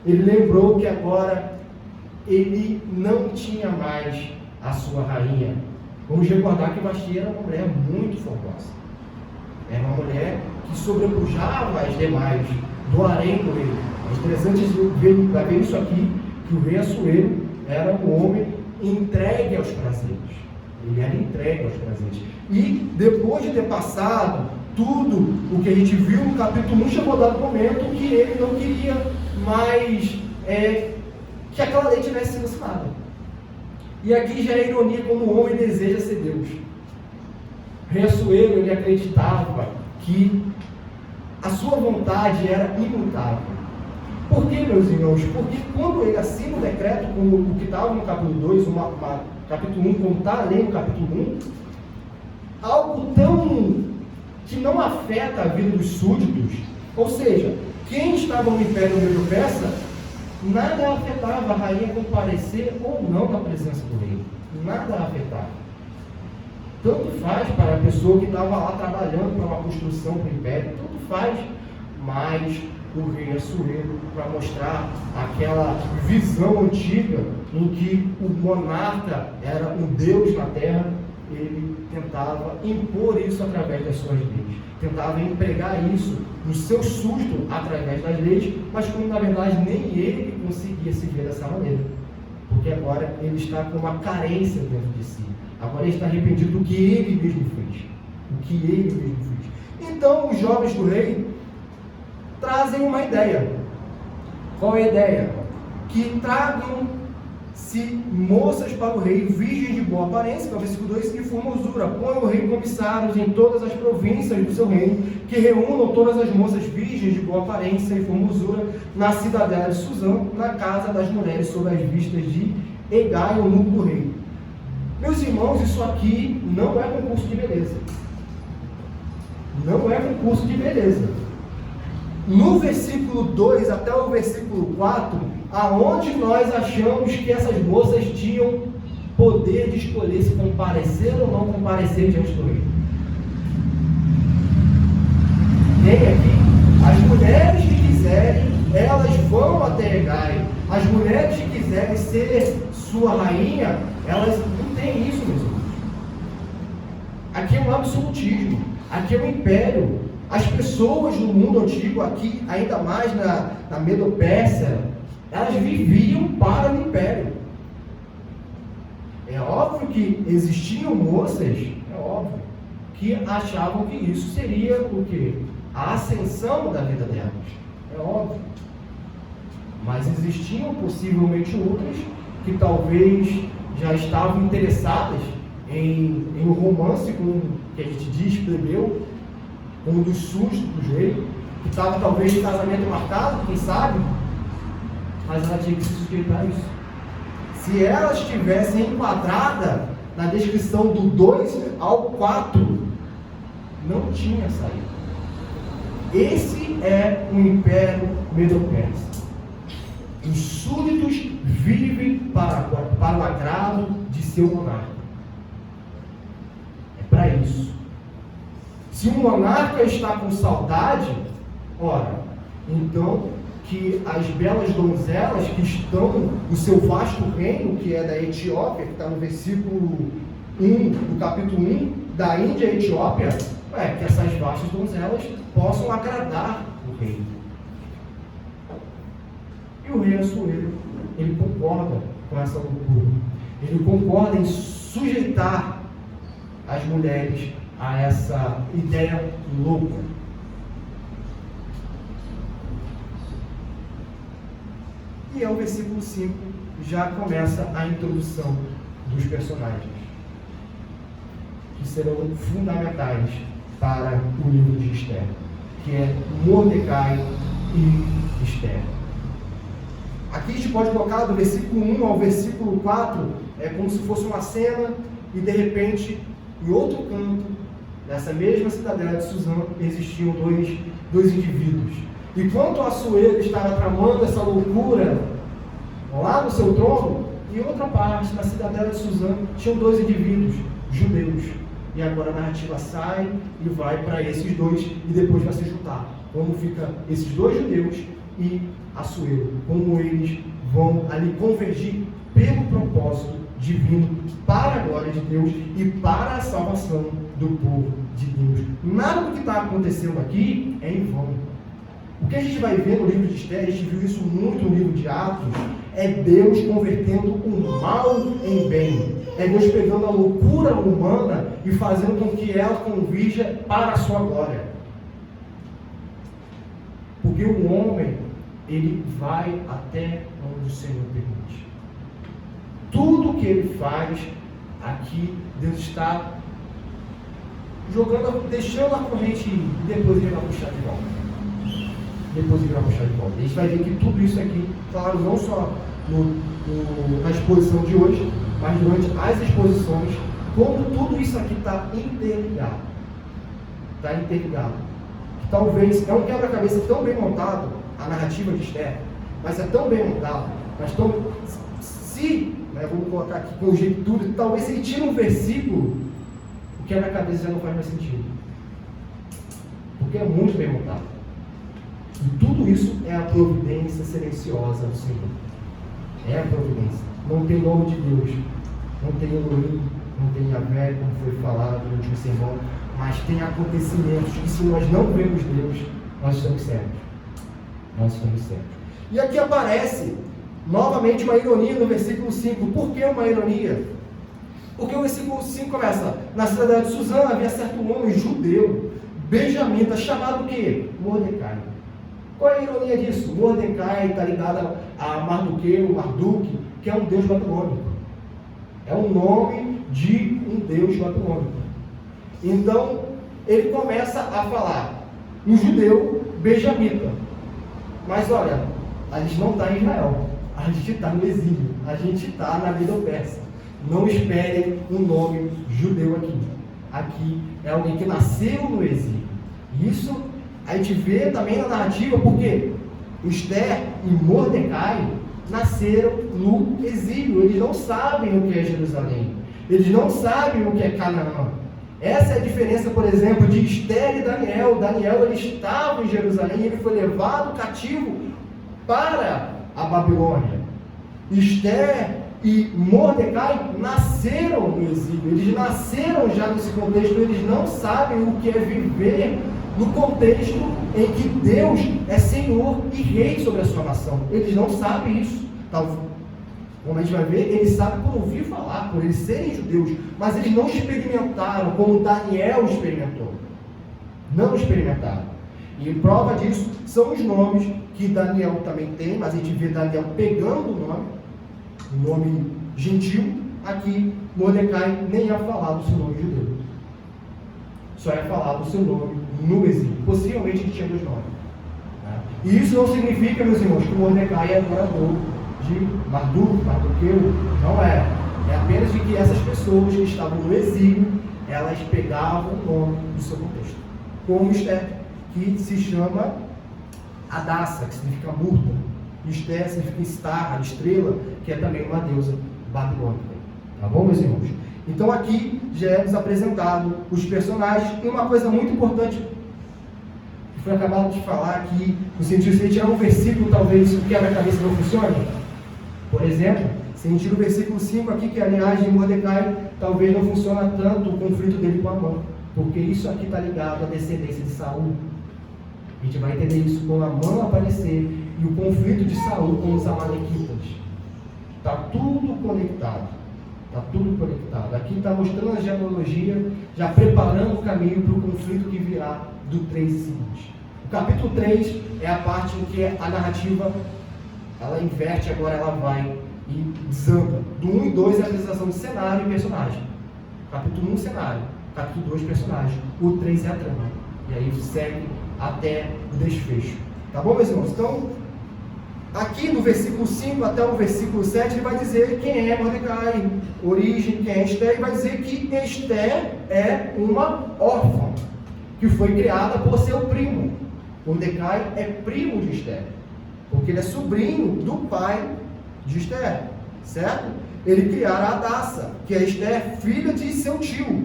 Ele lembrou que agora ele não tinha mais a sua rainha. Vamos recordar que Vasti era uma mulher muito formosa. Era uma mulher que sobrepujava as demais do harém do rei. É interessante ver isso aqui, que o rei Assuero era um homem entregue aos prazeres. Ele era entregue aos prazeres. E depois de ter passado tudo o que a gente viu no capítulo 1, chegou dado momento que ele não queria mais que aquela lei tivesse sido assinada. E aqui já é ironia como o homem deseja ser Deus. O rei Assuero, ele acreditava que a sua vontade era imutável. Por que, meus irmãos? Porque quando ele assina o decreto, como o que estava no capítulo 2, capítulo 1, como está ali no capítulo 1, algo tão que não afeta a vida dos súditos, ou seja, quem estava no Império Medo-Persa Nada afetava a rainha comparecer ou não na presença do rei. Nada afetava. Tanto faz para a pessoa que estava lá trabalhando para uma construção para o império, tanto faz. Mas o rei Assuero, para mostrar aquela visão antiga em que o monarca era um deus na terra, ele tentava impor isso através das suas leis, tentava empregar isso no seu súdito através das leis, mas como na verdade nem ele conseguia se ver dessa maneira, porque agora ele está com uma carência dentro de si, agora ele está arrependido do que ele mesmo fez, Então os jovens do rei trazem uma ideia. Qual é a ideia? Que tragam-se moças para o rei, virgens de boa aparência, que é o versículo 2, e formosura. Põe o rei comissários em todas as províncias do seu reino, que reúnam todas as moças virgens de boa aparência e formosura na cidadela de Suzã, na casa das mulheres, sob as vistas de Hegai, o eunuco do rei. Meus irmãos, isso aqui não é concurso de beleza. Não é concurso de beleza. No versículo 2 até o versículo 4, aonde nós achamos que essas moças tinham poder de escolher se comparecer ou não comparecer diante do rei? Tem aqui, as mulheres que quiserem, elas vão até Hegai. As mulheres que quiserem ser sua rainha, elas não têm isso, meus irmãos. Aqui é um absolutismo, aqui é um império. As pessoas no mundo antigo, aqui, ainda mais na Medo-Pérsia, elas viviam para o império. É óbvio que existiam moças, é óbvio, que achavam que isso seria o quê? A ascensão da vida delas. É óbvio. Mas existiam possivelmente outras que talvez já estavam interessadas em um romance com, que a gente diz, plebeu, um dos súditos do rei, que estava talvez de casamento marcado, quem sabe, mas ela tinha que se sujeitar a isso. Se ela estivesse enquadrada na descrição do 2 ao 4, não tinha saída. Esse é o Império Medo-Persa. Os súditos vivem para o agrado de seu monarca. É para isso. Se o monarca está com saudade, ora, então que as belas donzelas que estão no seu vasto reino, que é da Etiópia, que está no versículo 1 do capítulo 1, da Índia e Etiópia, que essas vastas donzelas possam agradar o rei. E o rei Assuero, ele concorda com essa loucura. Ele concorda em sujeitar as mulheres a essa ideia louca. E ao versículo 5 já começa a introdução dos personagens, que serão fundamentais para o livro de Esther, que é Mordecai e Esther. Aqui a gente pode colocar do versículo 1 ao versículo 4, é como se fosse uma cena, e de repente, em outro canto, nessa mesma cidadela de Suzã, existiam dois indivíduos. Enquanto Assuero estava tramando essa loucura lá no seu trono, em outra parte, na cidadela de Suzã, tinham dois indivíduos judeus. E agora a narrativa sai e vai para esses dois e depois vai se juntar. Como fica esses dois judeus e Assuero, como eles vão ali convergir pelo propósito divino para a glória de Deus e para a salvação do povo de Deus. Nada do que está acontecendo aqui é em vão. O que a gente vai ver no livro de Esther, a gente viu isso muito no livro de Atos, é Deus convertendo o mal em bem. É Deus pegando a loucura humana e fazendo com que ela convirja para a sua glória. Porque o homem, ele vai até onde o Senhor permite. Tudo que ele faz aqui, Deus está jogando, deixando a corrente ir, e depois ele vai puxar de volta. A gente vai ver que tudo isso aqui, claro, não só na exposição de hoje, mas durante as exposições, como tudo isso aqui está interligado. Está interligado. Talvez é um quebra-cabeça tão bem montado, a narrativa de Esther, mas é tão bem montado, mas tão... Se, né, vamos colocar aqui conjectura, talvez se ele tira um versículo, o que é na cabeça já não faz mais sentido. Porque é muito bem montado. E tudo isso é a providência silenciosa do Senhor. É a providência. Não tem nome de Deus, não tem Elohim, não tem Yahvé, como foi falado no último sermão, mas tem acontecimentos que, se nós não vemos Deus, nós estamos cegos. Nós estamos cegos. E aqui aparece novamente uma ironia no versículo 5. Por que uma ironia? Porque o versículo 5 começa: na cidade de Suzã havia certo homem judeu, benjamita, chamado o quê? Mordecai. Qual é a ironia disso? Mordecai está ligado a Marduk, que é um deus babilônico. É um nome de um deus babilônico. Então, ele começa a falar, um judeu benjamita. Mas olha, a gente não está em Israel, a gente está no exílio, a gente está na Medo-Persa. Não esperem um nome judeu aqui. Aqui é alguém que nasceu no exílio. Isso a gente vê também na narrativa, porque Esther e Mordecai nasceram no exílio. Eles não sabem o que é Jerusalém. Eles não sabem o que é Canaã. Essa é a diferença, por exemplo, de Esther e Daniel. Daniel, ele estava em Jerusalém, ele foi levado cativo para a Babilônia. Esther e Mordecai nasceram no exílio. Eles nasceram já nesse contexto. Eles não sabem o que é viver no contexto em que Deus é Senhor e Rei sobre a sua nação. Eles não sabem isso. Como a gente vai ver, eles sabem por ouvir falar, por eles serem judeus, mas eles não experimentaram como Daniel experimentou. Não experimentaram. E prova disso são os nomes que Daniel também tem, mas a gente vê Daniel pegando o nome gentil. Aqui, Mordecai nem ia falar do seu nome judeu. Só ia falar do seu nome no exílio. Possivelmente ele tinha dois nomes. Né? E isso não significa, meus irmãos, que Mordecai é adorador de Mardoqueu. Não é. É apenas de que essas pessoas que estavam no exílio, elas pegavam o nome do seu contexto. Como Esther, que se chama Adassa, que significa murta. Esther significa estar, estrela, que é também uma deusa babilônica. Tá bom, meus irmãos? Então aqui já é nos apresentado os personagens. E uma coisa muito importante que foi acabado de falar aqui, no sentido de se tirar um versículo, talvez o quebra-cabeça não funcione. Por exemplo, se a gente tira o versículo 5 aqui, que é a linhagem de Mordecai, talvez não funcione tanto o conflito dele com Amã, porque isso aqui está ligado à descendência de Saul. A gente vai entender isso quando Amã aparecer e o conflito de Saul com os amalequitas. Está tudo conectado. Está tudo conectado. Aqui está mostrando a genealogia, já preparando o caminho para o conflito que virá do 3 e seguinte. O capítulo 3 é a parte em que a narrativa ela inverte, agora ela vai e desanda. Do 1 e 2 é a apresentação de cenário e personagem. Capítulo 1, cenário. Capítulo 2, personagem. O 3 é a trama. E aí segue até o desfecho. Tá bom, meus irmãos? Então, aqui no versículo 5 até o versículo 7, ele vai dizer quem é Mordecai, origem, quem é Esther, e vai dizer que Esther é uma órfã, que foi criada por seu primo. Mordecai é primo de Esther, porque ele é sobrinho do pai de Esther, certo? Ele criara Adassa, que é Esther, filha de seu tio,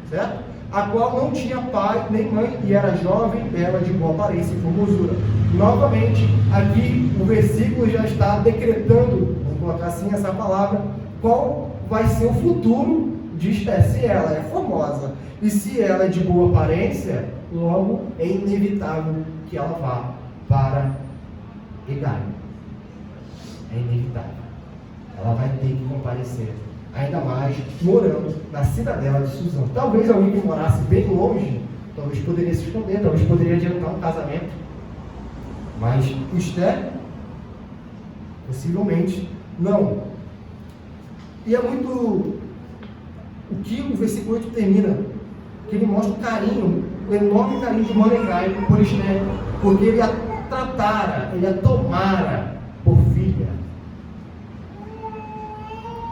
certo? A qual não tinha pai nem mãe, e era jovem, bela, de boa aparência e formosura. Novamente, aqui o versículo já está decretando, vamos colocar assim essa palavra, qual vai ser o futuro de Esther. Se ela é formosa e se ela é de boa aparência, logo é inevitável que ela vá para Hegai. É inevitável. Ela vai ter que comparecer. Ainda mais morando na cidadela de Suzã. Talvez alguém que morasse bem longe, talvez poderia se esconder, talvez poderia adiantar um casamento. Mas Esther, possivelmente, não. E é muito o que o versículo 8 termina, que ele mostra o carinho, o enorme carinho de Mordecai por Esther, porque ele a tratara, ele a tomara por filha.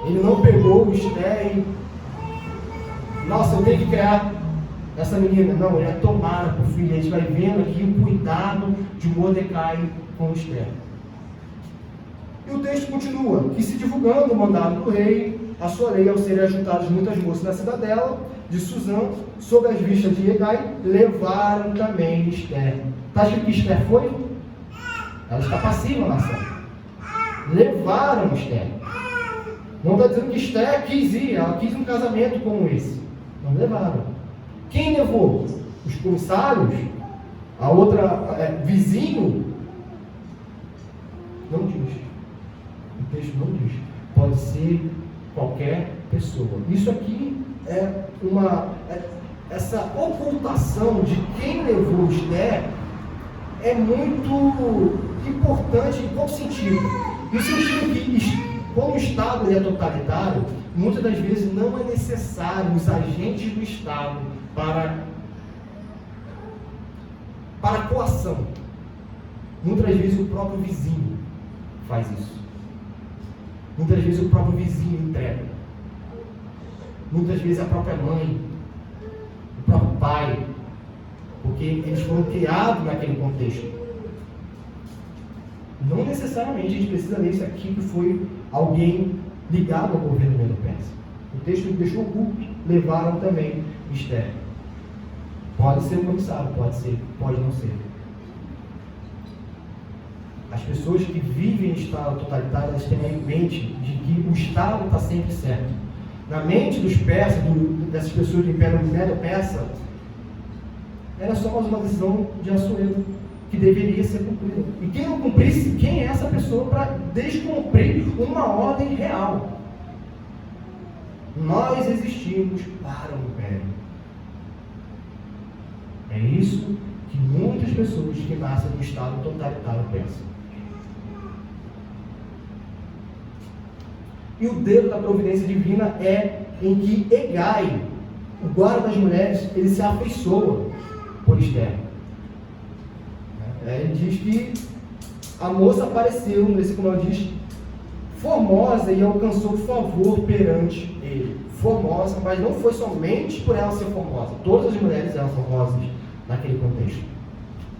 Ele não pegou Esther e, nossa, eu tenho que criar essa menina. Não, ele a tomara por filha. A gente vai vendo aqui o cuidado de Mordecai com Esther. E o texto continua, que se divulgando o mandado do rei, a sua lei, ao serem ajuntadas muitas moças da cidadela de Suzã, sob as vistas de Hegai, levaram também Esther. Está escrito que Esther foi? Ela está passiva na ação. Levaram Esther. Não está dizendo que Esther quis ir, ela quis um casamento como esse. Não levaram. Quem levou? Os comissários? A outra vizinho? Não diz. O texto não diz. Pode ser qualquer pessoa. Isso aqui é essa ocultação de quem levou Esther é muito importante em qual sentido? No sentido que, como o Estado é totalitário, muitas das vezes não é necessário os agentes do Estado para coação. Muitas das vezes o próprio vizinho faz isso. Muitas vezes o próprio vizinho entrega. Muitas vezes a própria mãe, o próprio pai, porque eles foram criados naquele contexto. Não necessariamente a gente precisa ler isso aqui que foi alguém ligado ao governo Medo-Persa. O texto deixou oculto, levaram também Esther. Pode ser o comissário, pode ser, pode não ser. As pessoas que vivem em estado totalitário, elas têm em mente de que o Estado está sempre certo. Na mente dos persas, dessas pessoas do Império Medo-Persa, era só mais uma decisão de Assuero que deveria ser cumprida. E quem não cumprisse, quem é essa pessoa para descumprir uma ordem real? Nós existimos para o Império. É isso que muitas pessoas que nascem no estado totalitário pensam. E o dedo da providência divina é em que Hegai, o guarda das mulheres, ele se afeiçoa por Esther. Ele diz que a moça apareceu, no versículo 9 diz, formosa e alcançou favor perante ele. Formosa, mas não foi somente por ela ser formosa. Todas as mulheres eram formosas naquele contexto.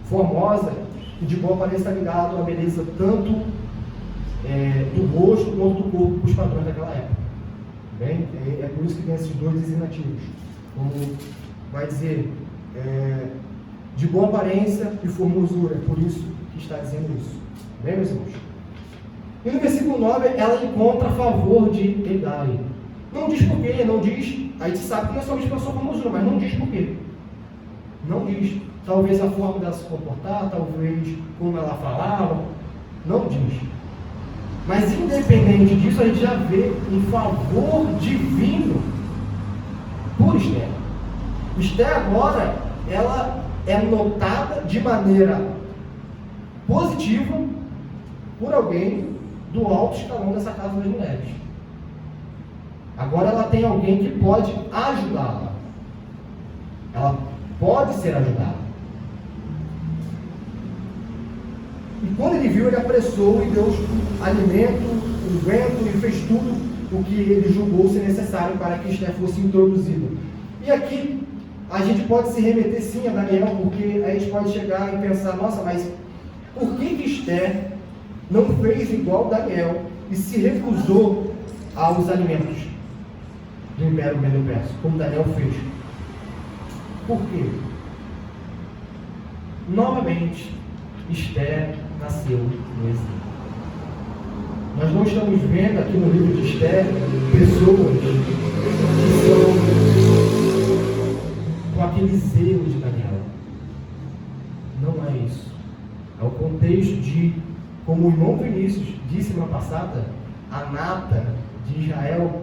Formosa e de boa aparência ligado à beleza tanto do rosto quanto do corpo, os padrões daquela época. Bem, é por isso que tem esses dois designativos. Como vai dizer, de boa aparência e formosura, é por isso que está dizendo isso. Bem, meus irmãos? E no versículo 9, ela encontra a favor de Hegai. Não diz porquê, não diz. A gente sabe que não é somente pela sua formosura, mas não diz porquê. Não diz. Talvez a forma dela se comportar, talvez como ela falava. Não diz. Mas independente disso, a gente já vê um favor divino por Esther. Esther agora, ela é notada de maneira positiva por alguém do alto escalão dessa casa das mulheres. Agora ela tem alguém que pode ajudá-la. Ela pode ser ajudada. E quando ele viu, ele apressou e deu alimento, unguento e fez tudo o que ele julgou ser necessário para que Esther fosse introduzida. E aqui a gente pode se remeter sim a Daniel, porque a gente pode chegar e pensar, nossa, mas por que Esther não fez igual Daniel e se recusou aos alimentos do Império Medo-Persa, como Daniel fez? Por quê? Novamente, Esther nasceu no exílio. Nós não estamos vendo aqui no livro de Esther pessoas que são com aquele zelo de Daniel. Não é isso. É o contexto de, como o irmão Vinícius disse semana passada, a nata de Israel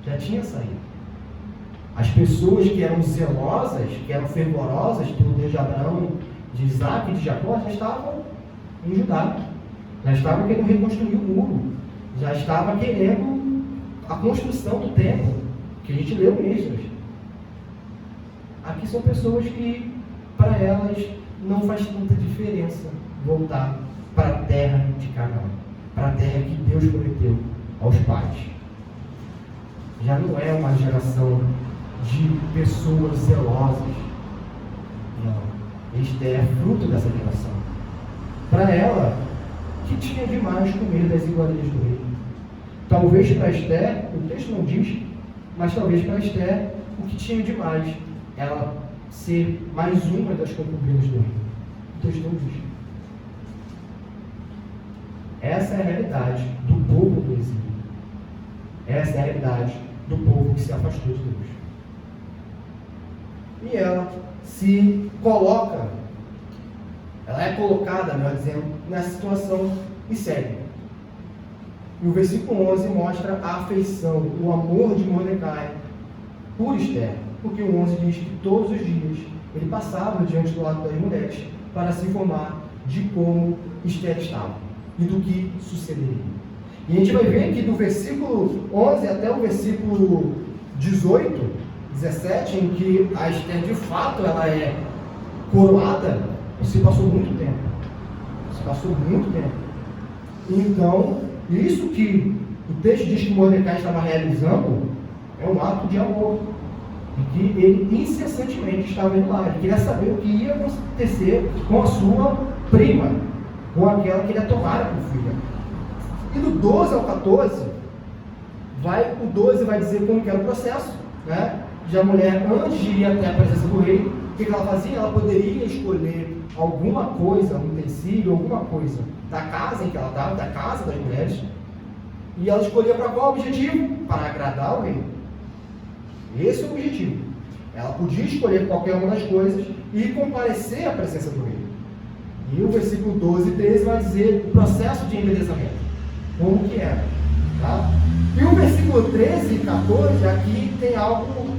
já tinha saído. As pessoas que eram zelosas, que eram fervorosas pelo Deus de Abraão, de Isaac e de Jacó, já estavam em Judá. Já estavam querendo reconstruir o muro. Já estava querendo a construção do templo, que a gente leu em Esdras. Aqui são pessoas que, para elas, não faz tanta diferença voltar para a terra de Canaã, para a terra que Deus prometeu aos pais. Já não é uma geração de pessoas zelosas. Não. Esther é fruto dessa geração. Para ela, que tinha demais comer das iguarias do rei. Talvez para Esther, o texto não diz, mas talvez para Esther, o que tinha demais ela ser mais uma das concubinas do rei. O texto não diz. Essa é a realidade do povo do exílio. Essa é a realidade do povo que se afastou de Deus. E ela se coloca, ela é colocada, melhor dizendo, nessa situação e segue. E o versículo 11 mostra a afeição, o amor de Mordecai por Esther. Porque o 11 diz que todos os dias ele passava diante do lado das mulheres para se informar de como Esther estava e do que sucederia. E a gente vai ver aqui do versículo 11 até o versículo 18, 17, em que a Esther de fato ela é coroada, se passou muito tempo. Se passou muito tempo. Então, isso que o texto diz que Mordecai estava realizando é um ato de amor. E que ele incessantemente estava indo lá. Ele queria saber o que ia acontecer com a sua prima, com aquela que ele ia tomar como filha. E do 12 ao 14, o 12 vai dizer como que era o processo, né? Já a mulher, antes de ir até a presença do rei, o que ela fazia? Ela poderia escolher alguma coisa, um utensílio, alguma coisa da casa em que ela estava, da casa das mulheres, e ela escolhia para qual objetivo? Para agradar o rei. Esse é o objetivo. Ela podia escolher qualquer uma das coisas e comparecer à presença do rei. E o versículo 12 e 13 vai dizer o processo de embelezamento. Como que era. Tá? E o versículo 13 e 14, aqui tem algo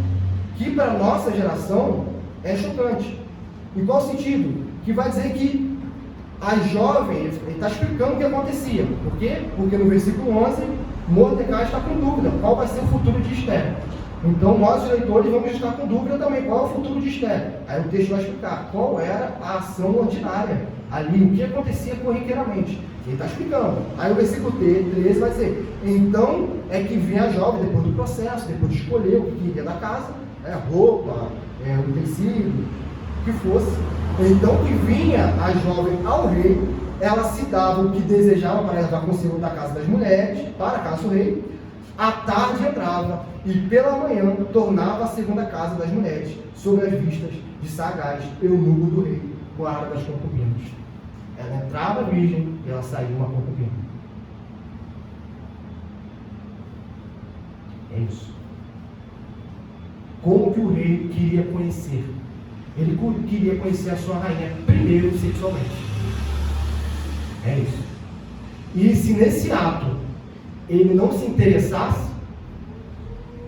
que para a nossa geração é chocante. Em qual sentido? Que vai dizer que a jovem, ele está explicando o que acontecia. Por quê? Porque no versículo 11, Mordecai está com dúvida. Qual vai ser o futuro de Esther? Então nós, os leitores, vamos estar com dúvida também. Qual é o futuro de Esther? Aí o texto vai explicar qual era a ação ordinária ali, o que acontecia corriqueiramente. Ele está explicando. Aí o versículo 13 vai dizer: então é que vem a jovem, depois do processo, depois de escolher o que queria da casa, roupa, utensílio, o que fosse. Então que vinha a jovem ao rei, ela se dava o que desejava para levar consigo da casa das mulheres, para a casa do rei. À tarde entrava e pela manhã tornava a segunda casa das mulheres, sob as vistas de Sagaz, eunuco do rei, guarda das concubinas. Ela entrava virgem e ela saía uma concubina. É isso. Como que o rei queria conhecer? Ele queria conhecer a sua rainha primeiro sexualmente. É isso. E se nesse ato ele não se interessasse,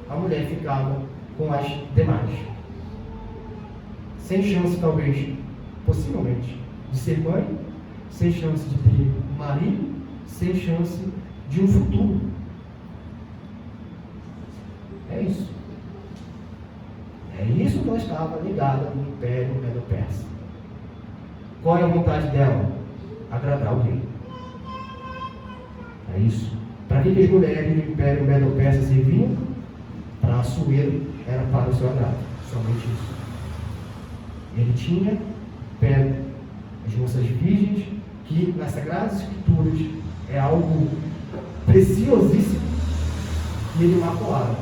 a mulher ficava com as demais. Sem chance, talvez, possivelmente, de ser mãe, sem chance de ter um marido, sem chance de um futuro. É isso. É isso que ela estava ligada no Império Medo-Persa. Qual é a vontade dela? Agradar o rei. É isso. Para que as mulheres do Império Medo-Persa serviam? Para Assuero, era para o seu agrado. Somente isso. Ele tinha as moças virgens, que nas Sagradas Escrituras é algo preciosíssimo, e ele maculava.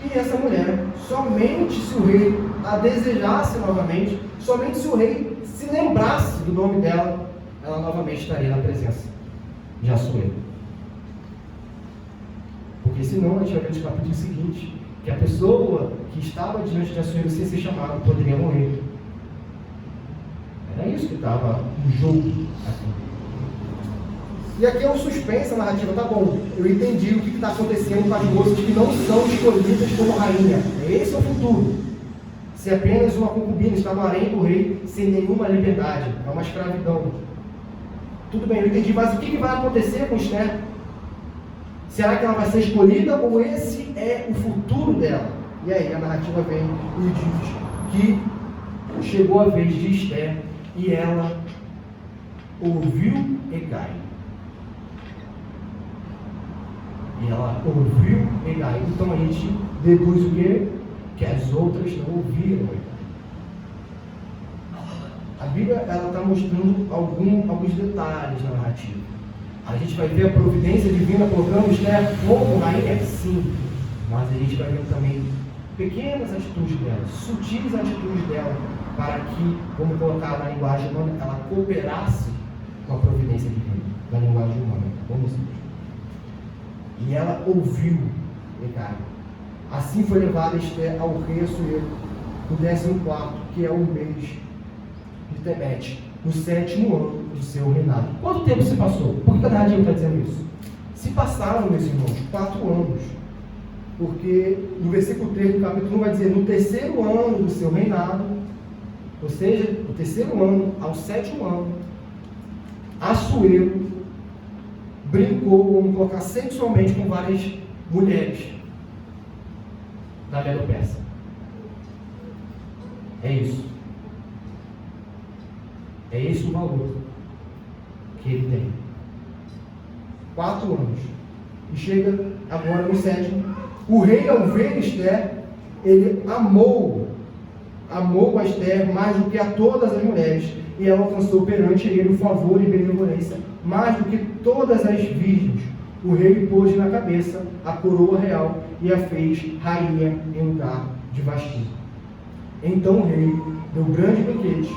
E essa mulher, somente se o rei a desejasse novamente, somente se o rei se lembrasse do nome dela, ela novamente estaria na presença de Assuero. Porque senão a gente vai ver no capítulo seguinte que a pessoa que estava diante de Assuero sem ser chamada poderia morrer. Era isso que estava no jogo aqui. E aqui é um suspense, a narrativa, tá bom, eu entendi o que está acontecendo com as moças que não são escolhidas como rainha. Esse é o futuro. Se apenas uma concubina está no harém do rei sem nenhuma liberdade, é uma escravidão. Tudo bem, eu entendi, mas o que vai acontecer com Esther? Será que ela vai ser escolhida ou esse é o futuro dela? E aí a narrativa vem e diz que chegou a vez de Esther e ela ouviu Hegai. E ela ouviu Hegai. Então a gente deduz o quê? Que as outras não ouviram Hegai. A Bíblia está mostrando alguns detalhes na narrativa. A gente vai ver a providência divina colocando Esther como rainha, sim, mas a gente vai ver também pequenas atitudes dela, sutis atitudes dela, para que, vamos colocar na linguagem humana, ela cooperasse com a providência divina, na linguagem humana, vamos dizer. E ela ouviu, cara. Assim foi levada Esther ao rei Assuero, no 14º, que é o mês de Tebete, no 7º ano do seu reinado. Quanto tempo se passou? Por que a narrativa está dizendo isso? Se passaram, meus irmãos, 4 anos. Porque no versículo 3 do capítulo 1 vai dizer, no 3º ano do seu reinado, ou seja, do 3º ano ao 7º ano, Assuero brincou, vamos colocar, sexualmente com várias mulheres da Medo-Persa. É isso. É esse o valor que ele tem. 4 anos. E chega agora no 7º. O rei, ao ver Esther, ele amou a Esther mais do que a todas as mulheres, e ela alcançou perante ele o favor e benevolência, mais do que todas as virgens. O rei lhe pôs na cabeça a coroa real e a fez rainha em lugar de Vasti. Então o rei deu grande banquete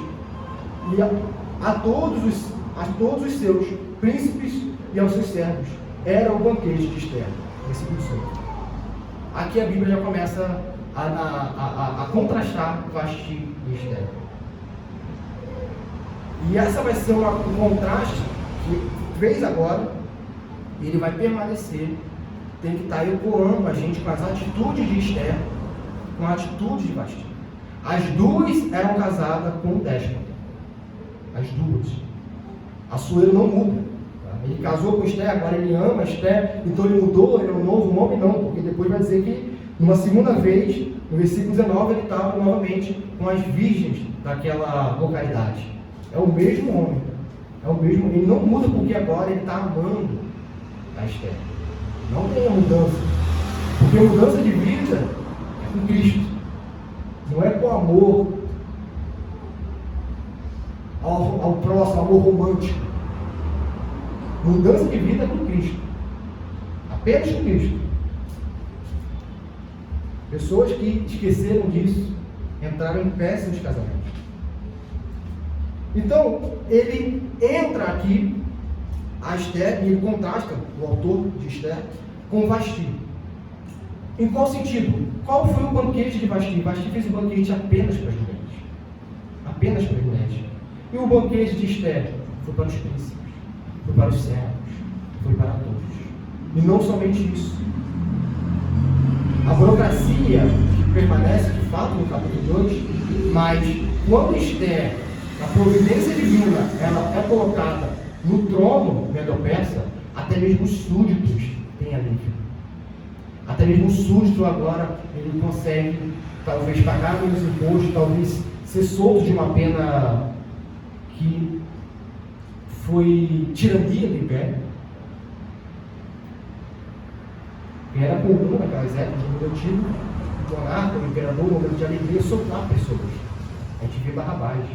e a todos os seus príncipes e aos seus servos. Era o banquete de Esther. Versículo 5. Aqui a Bíblia já começa a contrastar Vasti e Esther. E essa vai ser um contraste que fez agora, e ele vai permanecer, tem que estar ecoando a gente com as atitudes de Esther, com a atitude de Vasti. As duas eram casadas com o déspota. As duas. Assuero não muda. Tá? Ele casou com Esther, agora ele ama Esther, então ele mudou, ele é um novo nome, não, porque depois vai dizer que, numa segunda vez, no versículo 19, ele estava novamente com as virgens daquela localidade. É o mesmo homem. É o mesmo. Ele não muda porque agora ele está amando a Esther. Não tem a mudança. Porque a mudança de vida é com Cristo. Não é com amor ao próximo, amor romântico. Mudança de vida é com Cristo. Apenas com Cristo. Pessoas que esqueceram disso entraram em péssimos casamentos. Então, ele entra aqui, a Esther, e ele contrasta, o autor de Esther, com Vasti. Em qual sentido? Qual foi o banquete de Vasti? Vasti fez um banquete apenas para as mulheres. Apenas para as mulheres. E o banquete de Esther foi para os príncipes, foi para os servos, foi para todos. E não somente isso. A burocracia que permanece, de fato, no capítulo 2, mas quando Esther, a providência divina, ela é colocada no trono medo-persa, até mesmo os súditos têm alívio. Até mesmo o súdito agora, ele consegue, talvez, pagar menos impostos, talvez ser solto de uma pena que foi tirania do império. E era comum naquelas épocas, no meu antigo, o monarca, o imperador, no momento de alegria, soltar pessoas. A gente vê Barrabás,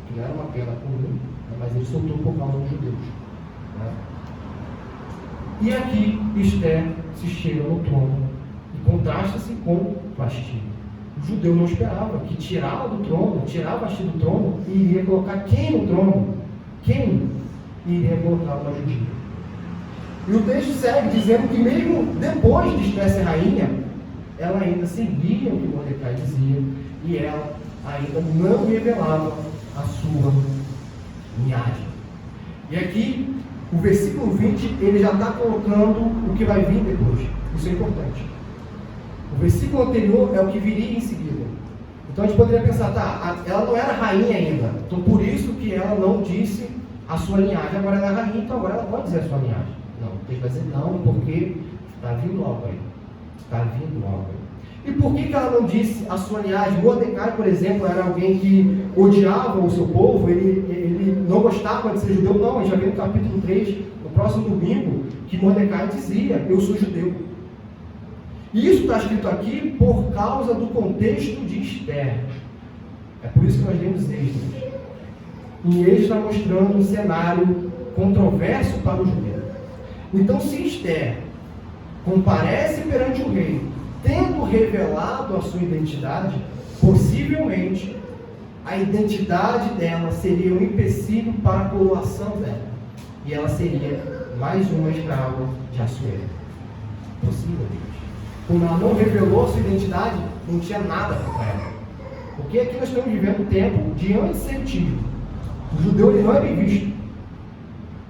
que não era uma pena comum, mas ele soltou por causa dos judeus. Né? E aqui Esther se chega no trono e contrasta-se com Vasti. O judeu não esperava que tirá-la do trono, tirar Vasti do trono, e iria colocar quem no trono? Quem iria colocá-la na judia? E o texto segue dizendo que mesmo depois de Esther ser rainha, ela ainda seguia o que Mordecai dizia, e ela ainda não revelava a sua linhagem. E aqui, o versículo 20, ele já está colocando o que vai vir depois. Isso é importante. O versículo anterior é o que viria em seguida. Então a gente poderia pensar, tá, ela não era rainha ainda, então por isso que ela não disse a sua linhagem. Agora ela é rainha, então agora ela pode dizer a sua linhagem. Não, tem que dizer não, porque está vindo algo aí. Está vindo algo aí. E por que ela não disse a sua linhagem? Mordecai, por exemplo, era alguém que odiava o seu povo, ele não gostava de ser judeu. Não, a gente já viu no capítulo 3, no próximo domingo, que Mordecai dizia, eu sou judeu. E isso está escrito aqui por causa do contexto de Esther. É por isso que nós lemos Esdras. E ele está mostrando um cenário controverso para o judeu. Então, se Esther comparece perante o rei, tendo revelado a sua identidade, possivelmente a identidade dela seria um empecilho para a coroação dela. E ela seria mais uma escrava de Assuero. Possivelmente. Como ela não revelou a sua identidade, não tinha nada para ela. Porque aqui nós estamos vivendo um tempo de antissemitismo. O judeu ele não é bem visto.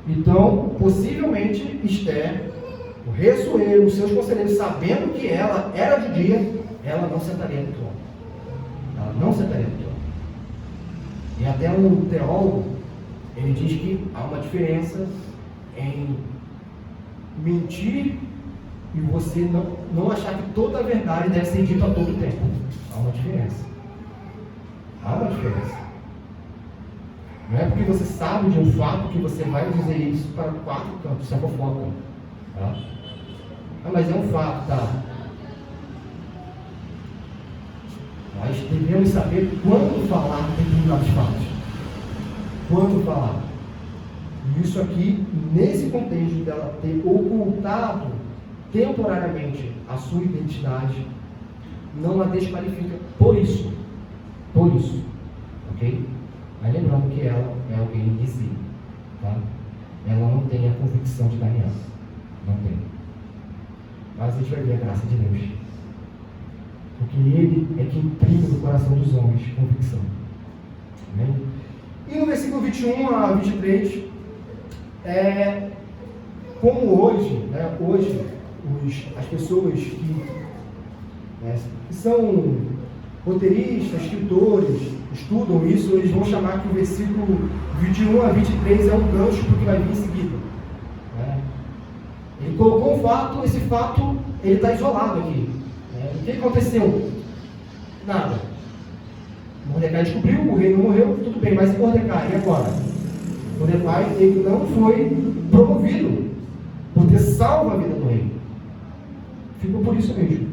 Então, possivelmente, Esther, o rei Assuero, os seus conselheiros, sabendo que ela era judia, ela não sentaria no trono. Ela não sentaria no trono. E até um teólogo, ele diz que há uma diferença em mentir e você não achar que toda a verdade deve ser dita a todo tempo. Há uma diferença. Há uma diferença. Não é porque você sabe de um fato que você vai dizer isso para 4 cantos. Isso é fofoca. Tá? Ah, mas é um fato, tá? Nós devemos saber quando falar determinados fatos. Quando falar. E isso aqui, nesse contexto dela ter ocultado temporariamente a sua identidade, não a desqualifica por isso. Por isso. Ok? Mas lembrando que ela é alguém invisível. Tá? Ela não tem a convicção de Daniel. Não tem. Mas a gente vai ver a graça de Deus. Porque Ele é quem imprime no coração dos homens convicção. Amém? E no versículo 21 a 23, como hoje, né, as pessoas que são roteiristas, escritores, estudam isso, eles vão chamar que o versículo 21 a 23 é um gancho para o que vai vir em seguida. Ele colocou um fato, esse fato ele está isolado aqui. O que aconteceu? Nada. Mordecai descobriu, o rei não morreu, tudo bem, mas Mordecai, e agora? Mordecai, ele não foi promovido por ter salvo a vida do rei. Ficou por isso mesmo.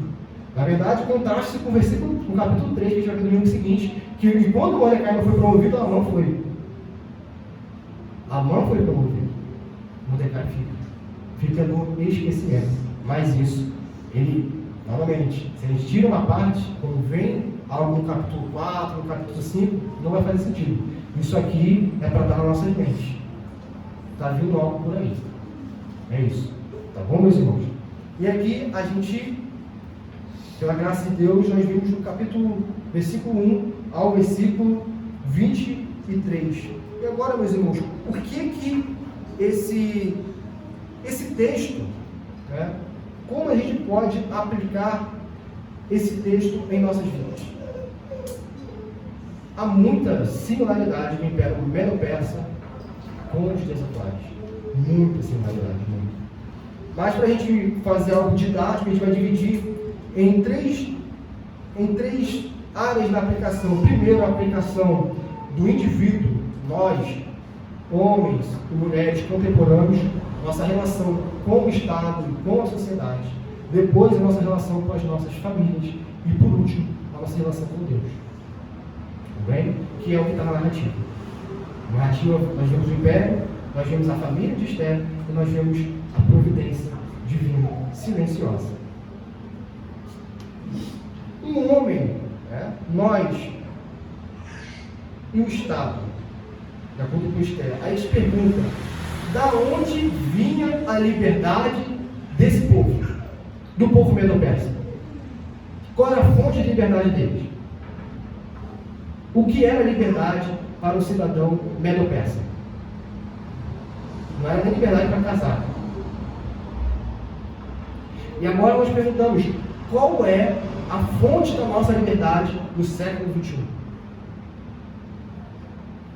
Na verdade, contraste-se com o versículo, no capítulo 3, que a gente vai ver no domingo seguinte, que quando Mordecai não foi promovido, Amã foi. Amã foi promovido. Mordecai fica no esquecimento. Mas isso, ele, novamente, se a gente tira uma parte, quando vem algo no capítulo 4, no capítulo 5, não vai fazer sentido. Isso aqui é para dar na nossa mente. Está vindo algo por aí. É isso. Tá bom, meus irmãos? E aqui a gente, pela graça de Deus, nós vimos no capítulo, versículo 1 ao versículo 23. E agora, meus irmãos, por que esse texto, né, como a gente pode aplicar esse texto em nossas vidas? Há muita similaridade do Império Medo-Persa com os dias atuais. Muita similaridade, muito. Mas para a gente fazer algo didático, a gente vai dividir em três áreas da aplicação. Primeiro, a aplicação do indivíduo, nós, homens e mulheres contemporâneos, nossa relação com o Estado e com a sociedade. Depois, a nossa relação com as nossas famílias. E, por último, a nossa relação com Deus. Tudo bem? Que é o que está na narrativa. Na narrativa, nós vemos o Império, nós vemos a família de Esther e nós vemos a providência divina silenciosa. Um homem, nós e o Estado, de acordo com Esther, aí se pergunta, da onde vinha a liberdade desse povo, do povo medo-persa? Qual era a fonte de liberdade deles? O que era liberdade para o cidadão medo-persa? Não era nem liberdade para casar. E agora nós perguntamos, qual é a fonte da nossa liberdade no século XXI?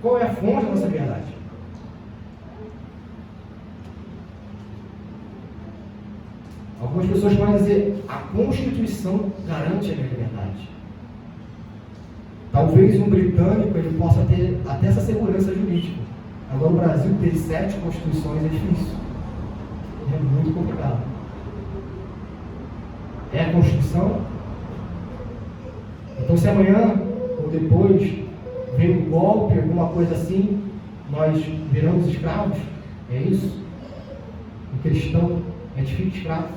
Qual é a fonte da nossa liberdade? Algumas pessoas podem dizer, a Constituição garante a minha liberdade. Talvez um britânico ele possa ter até essa segurança jurídica. Agora o Brasil ter 7 constituições é difícil. É muito complicado. É a Constituição? Então se amanhã ou depois vem um golpe, alguma coisa assim, nós viramos escravos? É isso? O cristão fica escravo.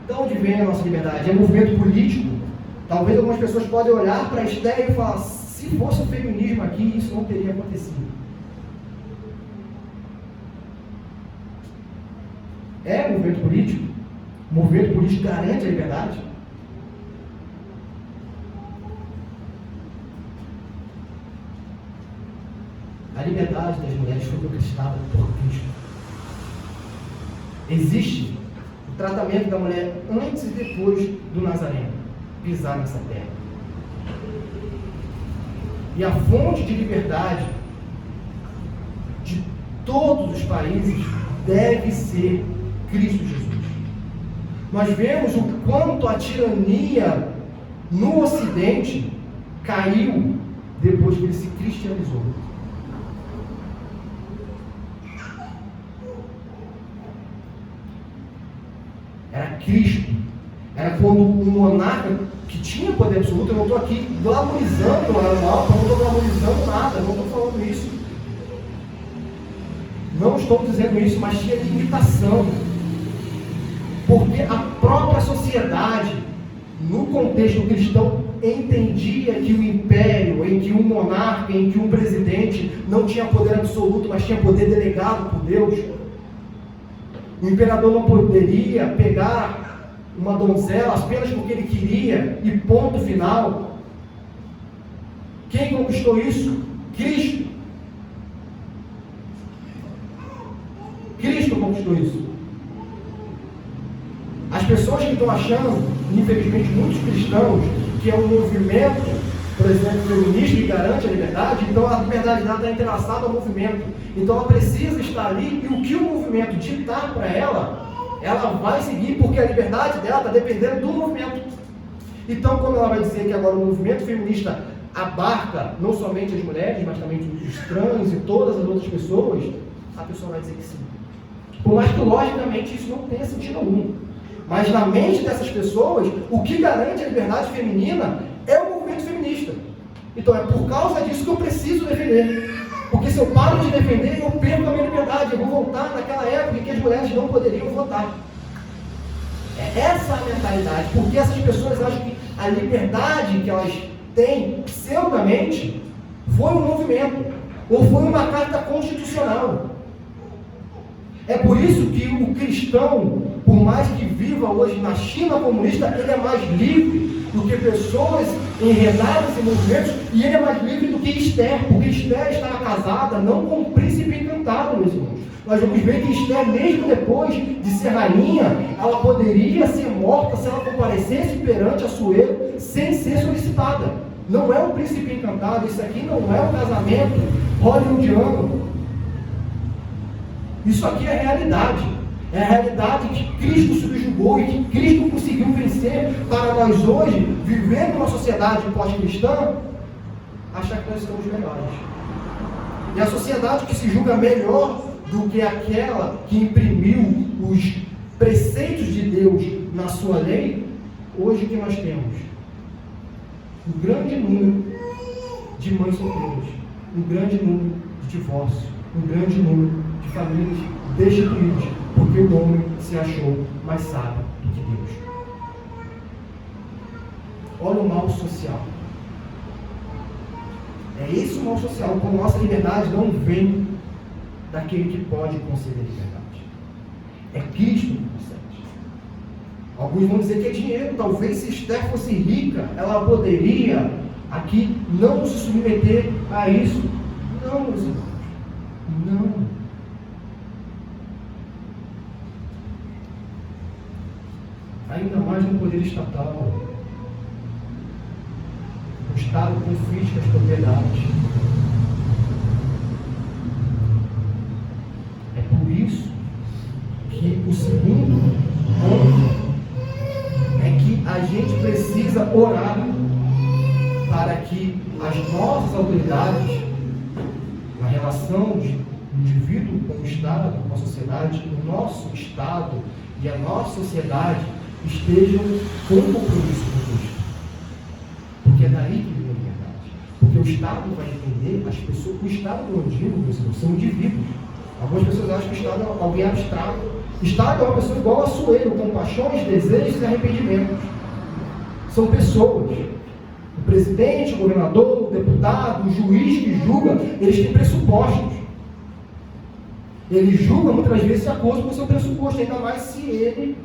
De onde vem a nossa liberdade? É movimento político. Talvez algumas pessoas podem olhar para Esther e falar: se fosse o feminismo aqui, isso não teria acontecido. É movimento político? O movimento político garante a liberdade? A liberdade das mulheres foi conquistada por Cristo. Existe o tratamento da mulher antes e depois do Nazareno pisar nessa terra. E a fonte de liberdade de todos os países deve ser Cristo Jesus. Nós vemos o quanto a tirania no Ocidente caiu depois que ele se cristianizou. Era Cristo. Era quando um monarca que tinha poder absoluto, eu não estou aqui glamorizando o alto, não estou glamorizando nada, não estou falando isso. Não estou dizendo isso, mas tinha limitação. Porque a própria sociedade, no contexto cristão, entendia que o império, em que um monarca, em que um presidente não tinha poder absoluto, mas tinha poder delegado por Deus. O imperador não poderia pegar uma donzela apenas porque ele queria e ponto final. Quem conquistou isso? Cristo. Cristo conquistou isso. As pessoas que estão achando, infelizmente muitos cristãos, que é um movimento, por exemplo, feminista que garante a liberdade, então a liberdade dela está entrelaçada ao movimento. Então ela precisa estar ali e o que o movimento ditar para ela, ela vai seguir, porque a liberdade dela está dependendo do movimento. Então quando ela vai dizer que agora o movimento feminista abarca não somente as mulheres, mas também os trans e todas as outras pessoas, a pessoa vai dizer que sim. Por mais que logicamente isso não tenha sentido algum. Mas na mente dessas pessoas, o que garante a liberdade feminina é o movimento feminista. Então é por causa disso que eu preciso defender. Porque se eu paro de defender, eu perco a minha liberdade. Eu vou voltar naquela época em que as mulheres não poderiam votar. É essa a mentalidade. Porque essas pessoas acham que a liberdade que elas têm, pseudamente, foi um movimento. Ou foi uma carta constitucional. É por isso que o cristão, por mais que viva hoje na China comunista, ele é mais livre do que pessoas enredadas em movimentos, e ele é mais livre do que Esther, porque Esther estava casada não com um príncipe encantado, meus irmãos. Nós vamos ver que Esther, mesmo depois de ser rainha, ela poderia ser morta se ela comparecesse perante Assuero sem ser solicitada. Não é um príncipe encantado, isso aqui não é um casamento hollywoodiano. Isso aqui é a realidade. É a realidade que Cristo subjugou e que Cristo conseguiu vencer para nós hoje, vivendo numa sociedade pós-cristã, achar que nós estamos melhores. E a sociedade que se julga melhor do que aquela que imprimiu os preceitos de Deus na sua lei, hoje que nós temos um grande número de mães solteiras, um grande número de divórcios, um grande número de famílias destituídas, porque o homem se achou mais sábio do que Deus. Olha o mal social. É esse o mal social. Quando nossa liberdade não vem daquele que pode conceder liberdade. É Cristo que concede. Alguns vão dizer que é dinheiro. Talvez se Esther fosse rica, ela poderia aqui não se submeter a isso. Não, meus irmãos. Não. Ainda mais no poder estatal. O Estado confisca as propriedades. É por isso que o segundo ponto é que a gente precisa orar para que as nossas autoridades, na relação de indivíduo com o Estado, com a sociedade, o nosso Estado e a nossa sociedade estejam com compromisso com Cristo. Porque é daí que vem a liberdade. Porque o as pessoas, o Estado que eu digo, meus irmãos, são indivíduos. Algumas pessoas acham que o Estado é alguém abstrato. O Estado é uma pessoa igual a Suelo, com paixões, desejos e arrependimentos. São pessoas. O presidente, o governador, o deputado, o juiz que julga, eles têm pressupostos. Ele julga muitas vezes de acordo com o seu pressuposto, ainda mais se ele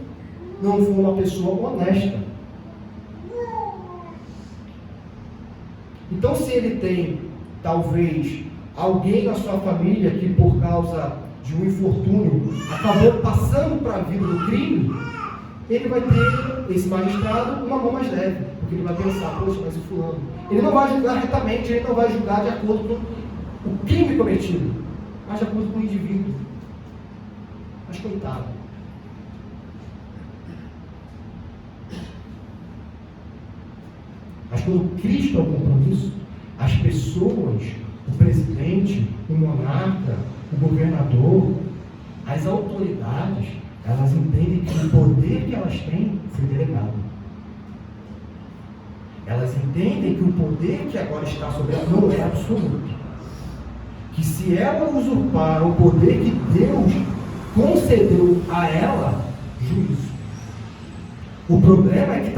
não for uma pessoa honesta. Então, se ele tem, talvez, alguém na sua família que, por causa de um infortúnio, acabou passando para a vida do crime, ele vai ter, esse magistrado, uma mão mais leve, porque ele vai pensar, poxa, mas o fulano. Ele não vai julgar retamente, ele não vai julgar de acordo com o crime cometido, mas de acordo com o indivíduo. Mas coitado. Mas quando Cristo é o compromisso, as pessoas, o presidente, o monarca, o governador, as autoridades, elas entendem que o poder que elas têm foi delegado. Elas entendem que o poder que agora está sobre elas não é absoluto. Que se ela usurpar o poder que Deus concedeu a ela, juízo. O problema é que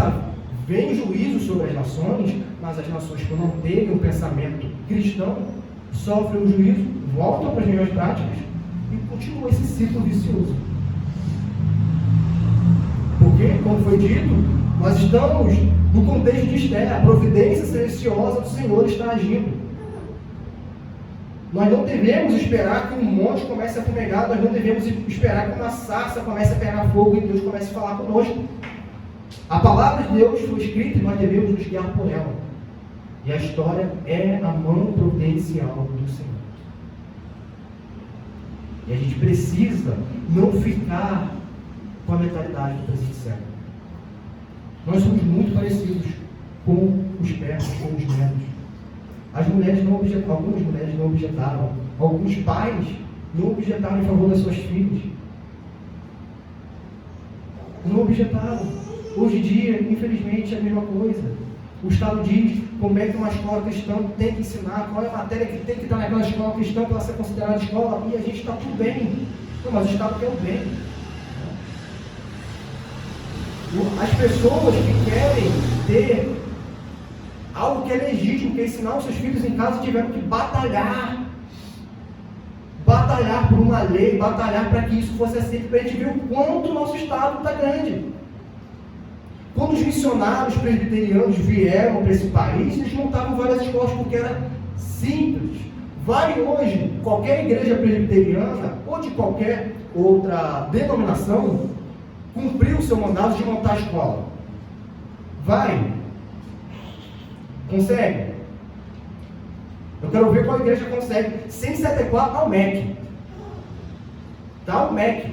vem juízo sobre as nações, mas as nações que não têm um pensamento cristão sofrem o juízo, voltam para as mesmas práticas e continua esse ciclo vicioso. Porque, como foi dito, nós estamos no contexto de Esther, a providência silenciosa do Senhor está agindo. Nós não devemos esperar que um monte comece a fumegar, nós não devemos esperar que uma sarça comece a pegar fogo e Deus comece a falar conosco. A palavra de Deus foi escrita e nós devemos nos guiar por ela. E a história é a mão providencial do Senhor. E a gente precisa não ficar com a mentalidade do presente século. Nós somos muito parecidos com os persas, com os medos. As mulheres não objetaram, algumas mulheres não objetaram, alguns pais não objetaram em favor das suas filhas. Não objetaram. Hoje em dia, infelizmente, é a mesma coisa. O Estado diz como é que uma escola cristã tem que ensinar, qual é a matéria que tem que estar naquela escola cristã para ela ser considerada escola, e a gente está tudo bem. Não, mas o Estado quer o bem. As pessoas que querem ter algo que é legítimo, que é ensinar os seus filhos em casa, tiveram que batalhar por uma lei, batalhar para que isso fosse aceito, para a gente ver o quanto o nosso Estado está grande. Quando os missionários presbiterianos vieram para esse país, eles montavam várias escolas porque era simples. Vai hoje, qualquer igreja presbiteriana ou de qualquer outra denominação, cumprir o seu mandato de montar a escola. Vai. Consegue? Eu quero ver qual igreja consegue, sem se adequar ao MEC. Tá? O MEC.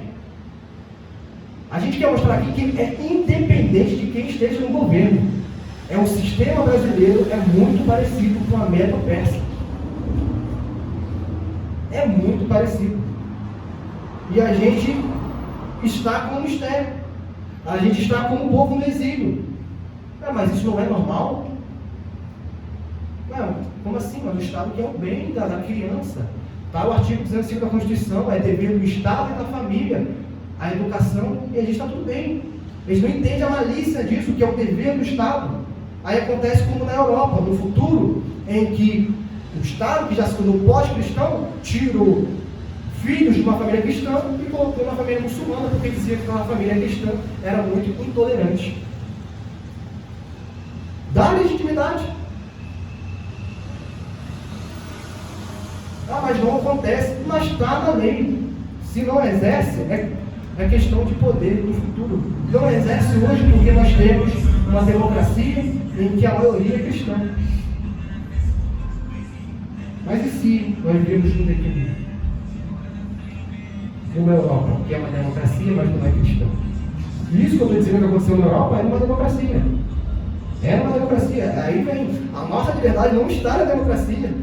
A gente quer mostrar aqui que é independente de quem esteja no governo. O sistema brasileiro é muito parecido com a Medo-Persa. É muito parecido. E a gente está como Esther. A gente está como o povo no exílio. Mas isso não é normal? Não, como assim? Mas o Estado quer o bem da criança. Tá? O artigo 205 da Constituição é dever do Estado e da família a educação, e a gente está tudo bem. Eles não entendem a malícia disso, que é o dever do Estado. Aí acontece como na Europa, no futuro, em que o Estado, que já se tornou pós-cristão, tirou filhos de uma família cristã e colocou uma família muçulmana, porque dizia que uma família cristã era muito intolerante. Dá legitimidade. Mas não acontece, mas está na lei. Se não exerce, é questão de poder no futuro. Não exerce hoje porque nós temos uma democracia em que a maioria é cristã. Mas e se nós vivemos tudo aqui? Uma Europa, que é uma democracia, mas não é cristã. E isso que eu estou dizendo que aconteceu na Europa era uma democracia. Era uma democracia. Aí vem, a nossa liberdade não está na democracia.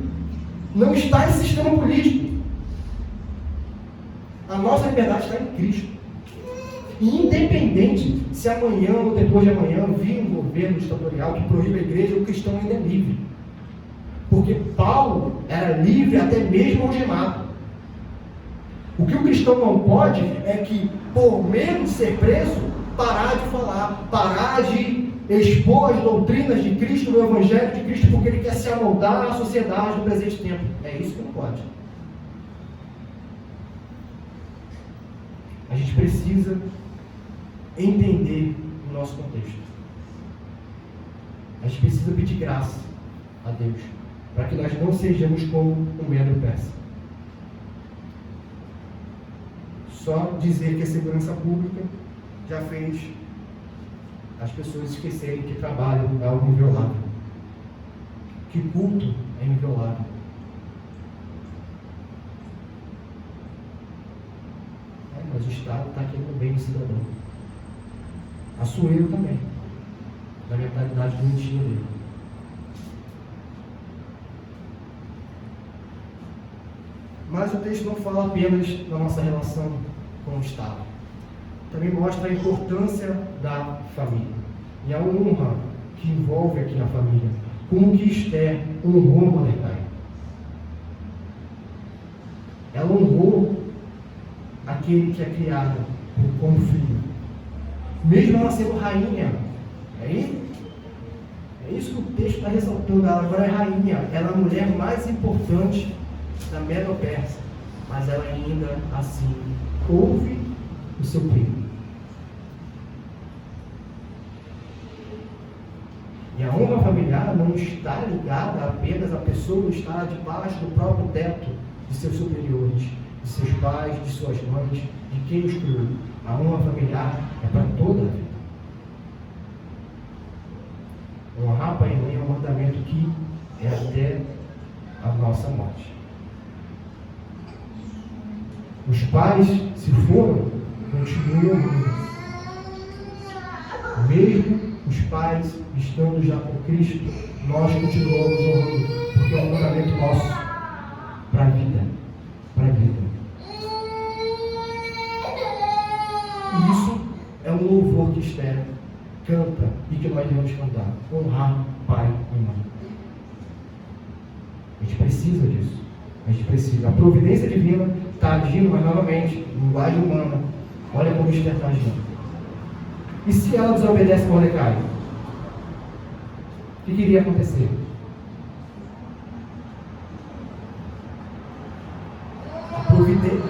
Não está em sistema político. A nossa liberdade está em Cristo. E independente se amanhã ou depois de amanhã vir um governo ditatorial que proíbe a igreja, o cristão ainda é livre. Porque Paulo era livre até mesmo algemado. O que o cristão não pode é que, por medo de ser preso, parar de falar, parar de expor as doutrinas de Cristo, no Evangelho de Cristo, porque ele quer se amoldar à sociedade do presente tempo. É isso que não pode. A gente precisa entender o nosso contexto. A gente precisa pedir graça a Deus, para que nós não sejamos como o Medo Persa. Só dizer que a segurança pública já fez as pessoas esquecerem que trabalho é algo inviolável, que culto é inviolável. Mas o Estado está aqui no bem do cidadão. A Sueiro também, da mentalidade bonitinha dele. Mas o texto não fala apenas da nossa relação com o Estado. Também mostra a importância da família e a honra que envolve aqui na família. Como que Esther honrou Mordecai. Ela honrou aquele que é criado como filho, mesmo ela sendo rainha. É isso que o texto está ressaltando. Ela agora é rainha, ela é a mulher mais importante da Medo-Persa, mas ela ainda assim ouve o seu primo. E a honra familiar não está ligada apenas à pessoa estar debaixo do próprio teto de seus superiores, de seus pais, de suas mães, de quem os criou. A honra familiar é para toda a vida. Honrar pai e mãe é um mandamento que é até a nossa morte. Os pais, se foram, continuam honrando. Mesmo os pais estando já com Cristo, nós continuamos honrando, porque é um mandamento nosso para a vida. Para a vida. E isso é um louvor que Esther canta e que nós devemos cantar. Honrar pai e mãe. A gente precisa disso. A gente precisa. A providência divina está agindo, mas novamente, linguagem humana. Olha como Esther está agindo. E se ela desobedece Mordecai? O que iria acontecer? A providência.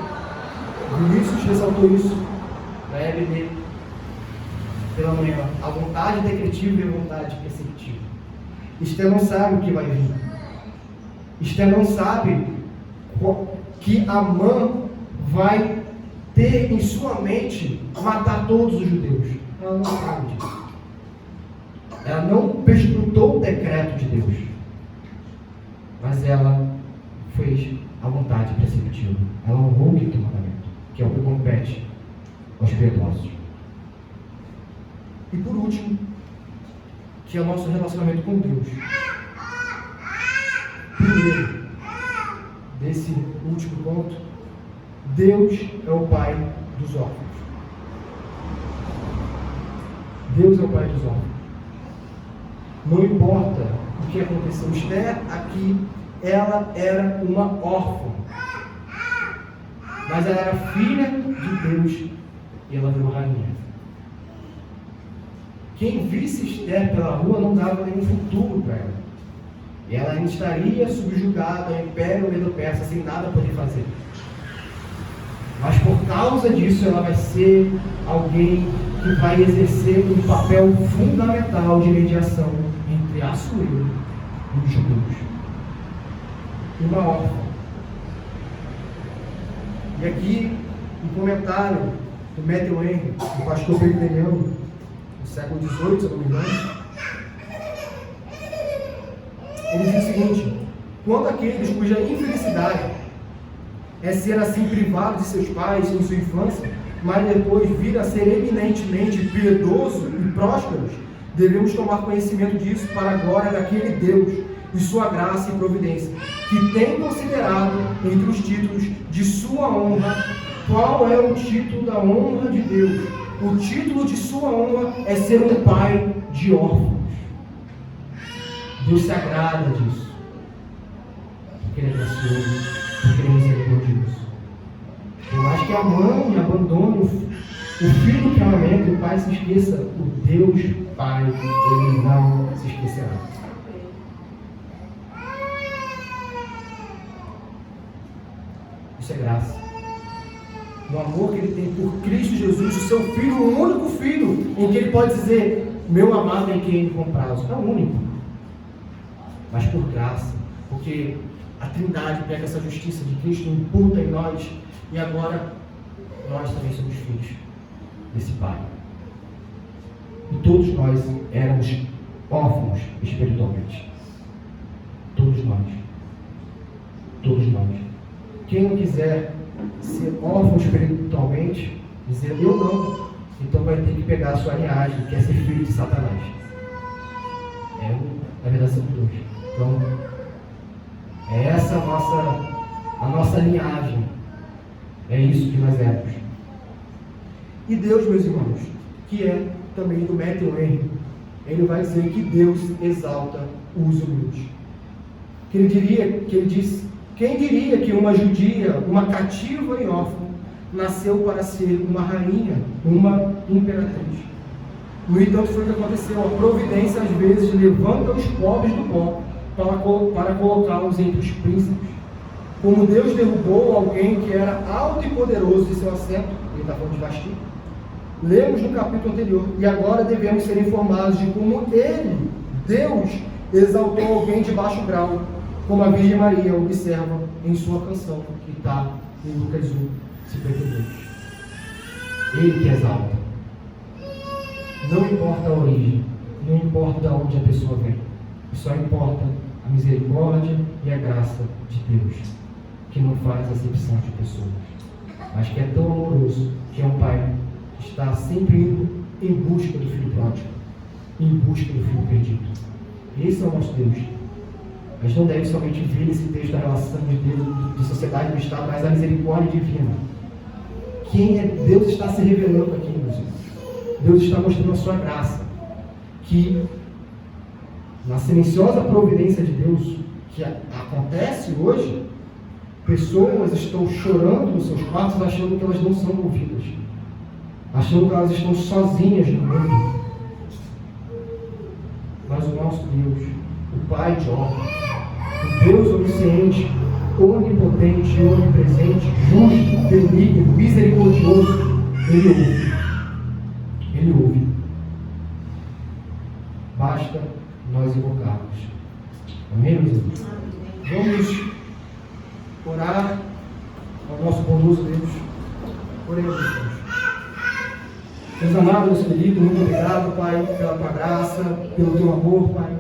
Vinícius ressaltou isso na EBD pela manhã. A vontade decretiva e a vontade perceptiva. Esther não sabe o que vai vir. Esther não sabe que Amã vai ter em sua mente matar todos os judeus. Ela não sabe disso. Ela não perscrutou o decreto de Deus. Mas ela fez a vontade perceptiva. Ela honrou o quinto mandamento, que é o que compete aos piedosos. E por último, que é o nosso relacionamento com Deus. Primeiro, desse último ponto, Deus é o Pai dos órfãos. Deus é o Pai dos órfãos. Não importa o que aconteceu. Esther aqui, ela era uma órfã. Mas ela era filha de Deus e ela virou rainha. Quem visse Esther pela rua não dava nenhum futuro para ela. E ela ainda estaria subjugada ao Império Medo-Persa sem nada poder fazer. Mas por causa disso ela vai ser alguém que vai exercer um papel fundamental de mediação entre Assuero e os judeus. Uma órfã. E aqui, um comentário do Matthew Henry, um pastor presbiteriano do século XVIII, se eu não me engano, ele diz o seguinte: quando aqueles cuja infelicidade é ser assim privado de seus pais em sua infância, mas depois vir a ser eminentemente piedoso e prósperos, devemos tomar conhecimento disso para a glória daquele Deus e sua graça e providência, que tem considerado entre os títulos de sua honra. Qual é o título da honra de Deus? O título de sua honra é ser um pai de órfãos. Deus se agrada disso. porque Ele é gracioso, porque Ele é misericordioso. Por mais que a mãe abandone o filho que amamenta, o pai se esqueça, o Deus Pai, Ele não se esquecerá. Isso é graça. O amor que Ele tem por Cristo Jesus, o seu Filho, o único Filho, em que Ele pode dizer, meu amado em quem Ele compraz. É o único. Mas por graça, porque a Trindade pega essa justiça de Cristo, imputa em nós, e agora nós também somos filhos desse Pai. E todos nós éramos órfãos espiritualmente. Todos nós. Todos nós. Quem não quiser ser órfão espiritualmente, dizer eu não, então vai ter que pegar a sua linhagem, que é ser filho de Satanás. É a verdade de Deus. Então, é essa a nossa linhagem. É isso que nós éramos. E Deus, meus irmãos, que é também do Matthew Henry, ele vai dizer que Deus exalta os humildes. Que ele diz, quem diria que uma judia, uma cativa e órfã, nasceu para ser uma rainha, uma imperatriz? No entanto, foi o que aconteceu. A providência, às vezes, levanta os pobres do pó para colocá-los entre os príncipes. Como Deus derrubou alguém que era alto e poderoso de seu assento, ele está falando de Vasti, lemos no capítulo anterior, e agora devemos ser informados de como Ele, Deus, exaltou alguém de baixo grau, como a Virgem Maria observa em sua canção, que está em Lucas 1, 52. Ele que exalta. Não importa a origem, não importa de onde a pessoa vem, só importa a misericórdia e a graça de Deus, que não faz acepção de pessoas, mas que é tão amoroso, que é um Pai que está sempre indo em busca do Filho pródigo, em busca do Filho perdido. Esse é o nosso Deus. A gente não deve somente ver esse texto da relação de Deus, de sociedade do Estado, mas a misericórdia divina. Quem é Deus está se revelando aqui, meus irmãos. Deus está mostrando a sua graça, que na silenciosa providência de Deus, que acontece hoje, pessoas estão chorando nos seus quartos achando que elas não são ouvidas, achando que elas estão sozinhas no mundo. Mas o nosso Deus, o Pai de ordem, o Deus onisciente, onipotente, onipresente, justo, benigno, misericordioso, Ele ouve. Ele ouve. Basta nós invocarmos. Amém, meus irmãos? Vamos orar ao nosso bondoso Deus. Oremos, Deus. Deus amado, Deus querido, muito obrigado, Pai, pela tua graça, pelo teu amor, Pai.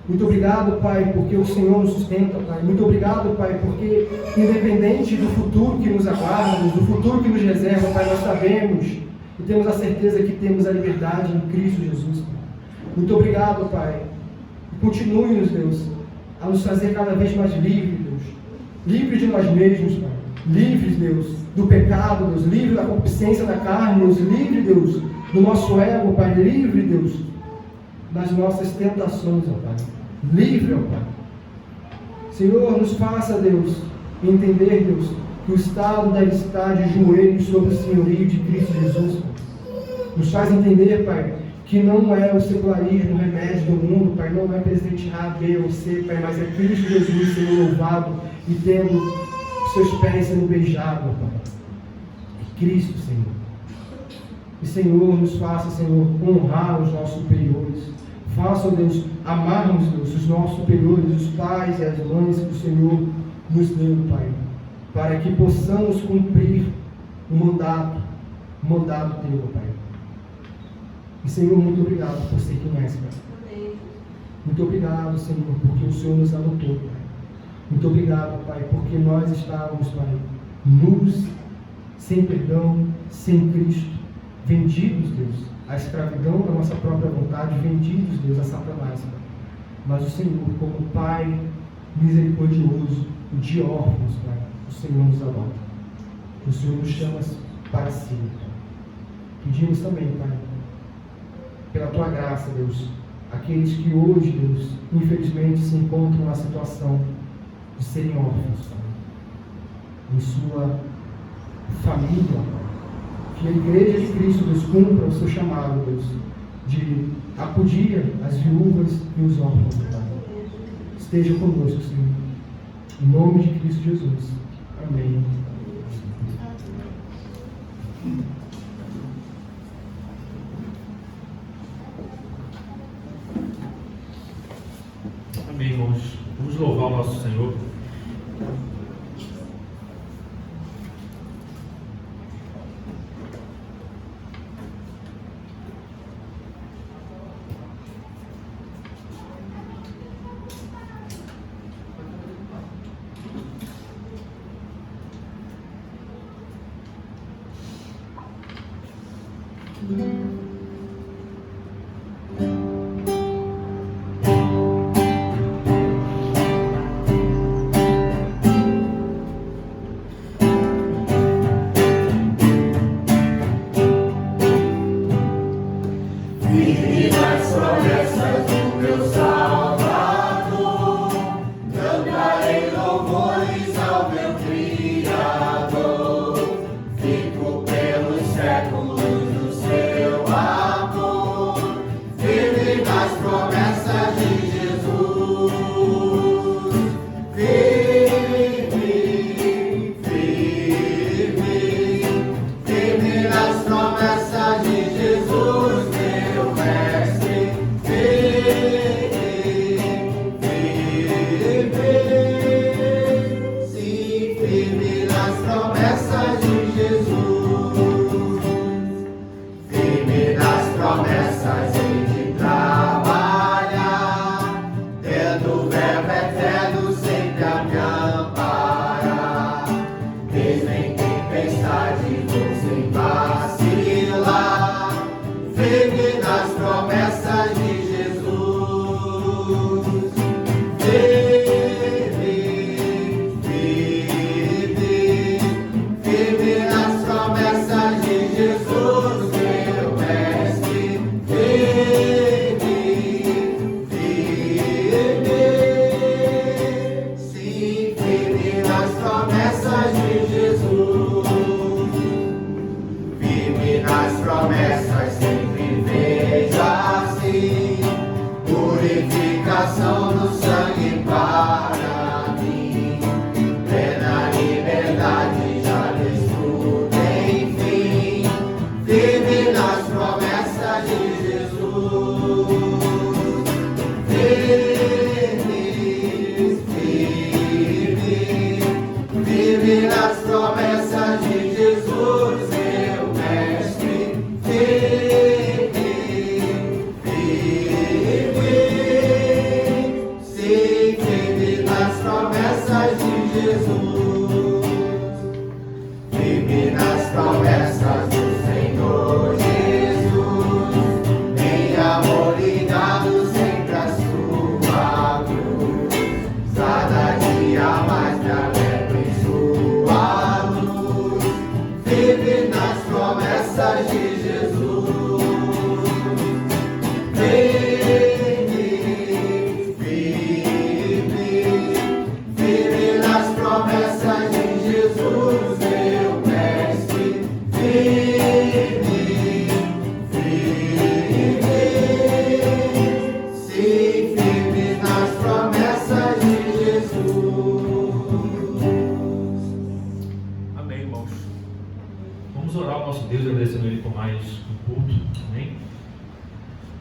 Muito obrigado, Pai, porque o Senhor nos sustenta, Pai. Muito obrigado, Pai, porque independente do futuro que nos aguarda, do futuro que nos reserva, Pai, nós sabemos e temos a certeza que temos a liberdade em Cristo Jesus, Pai. Muito obrigado, Pai. E continue-nos, Deus, a nos fazer cada vez mais livres, Deus. Livres de nós mesmos, Pai. Livres, Deus, do pecado, Deus. Livres da concupiscência da carne, Deus. Livre, Deus, do nosso ego, Pai. Livre, Deus, das nossas tentações, ó Pai. Livre, ó Pai. Senhor, nos faça, Deus, entender, Deus, que o Estado deve estar de joelhos sobre o senhorio de Cristo Jesus, Pai. Nos faz entender, Pai, que não é o secularismo o remédio do mundo, Pai, não é presidente A, B ou C, Pai, mas é Cristo Jesus sendo louvado e tendo seus pés sendo beijados, Pai. É Cristo, Senhor. E, Senhor, nos faça, Senhor, honrar os nossos superiores. Faça, Deus, amarmos, Deus, os nossos superiores, os pais e as mães que o Senhor nos deu, Pai, para que possamos cumprir o mandato teu, Pai. E, Senhor, muito obrigado por ser quem és, Pai. Muito obrigado, Senhor, porque o Senhor nos adotou, Pai. Muito obrigado, Pai, porque nós estávamos, Pai, nus, sem perdão, sem Cristo, vendidos, Deus, à escravidão da nossa própria vontade, vendidos, Deus, a Satanás, Pai. Mas o Senhor, como Pai misericordioso, de órfãos, Pai, o Senhor nos adota. O Senhor nos chama para si, Pai. Pedimos também, Pai, pela Tua graça, Deus, aqueles que hoje, Deus, infelizmente se encontram na situação de serem órfãos, em sua família, que a Igreja de Cristo, Deus, cumpra o seu chamado, Deus, de acudir as viúvas e os órfãos, Pai. Esteja conosco, Senhor. Em nome de Cristo Jesus. Amém. Amém, irmãos. Vamos louvar o nosso Senhor.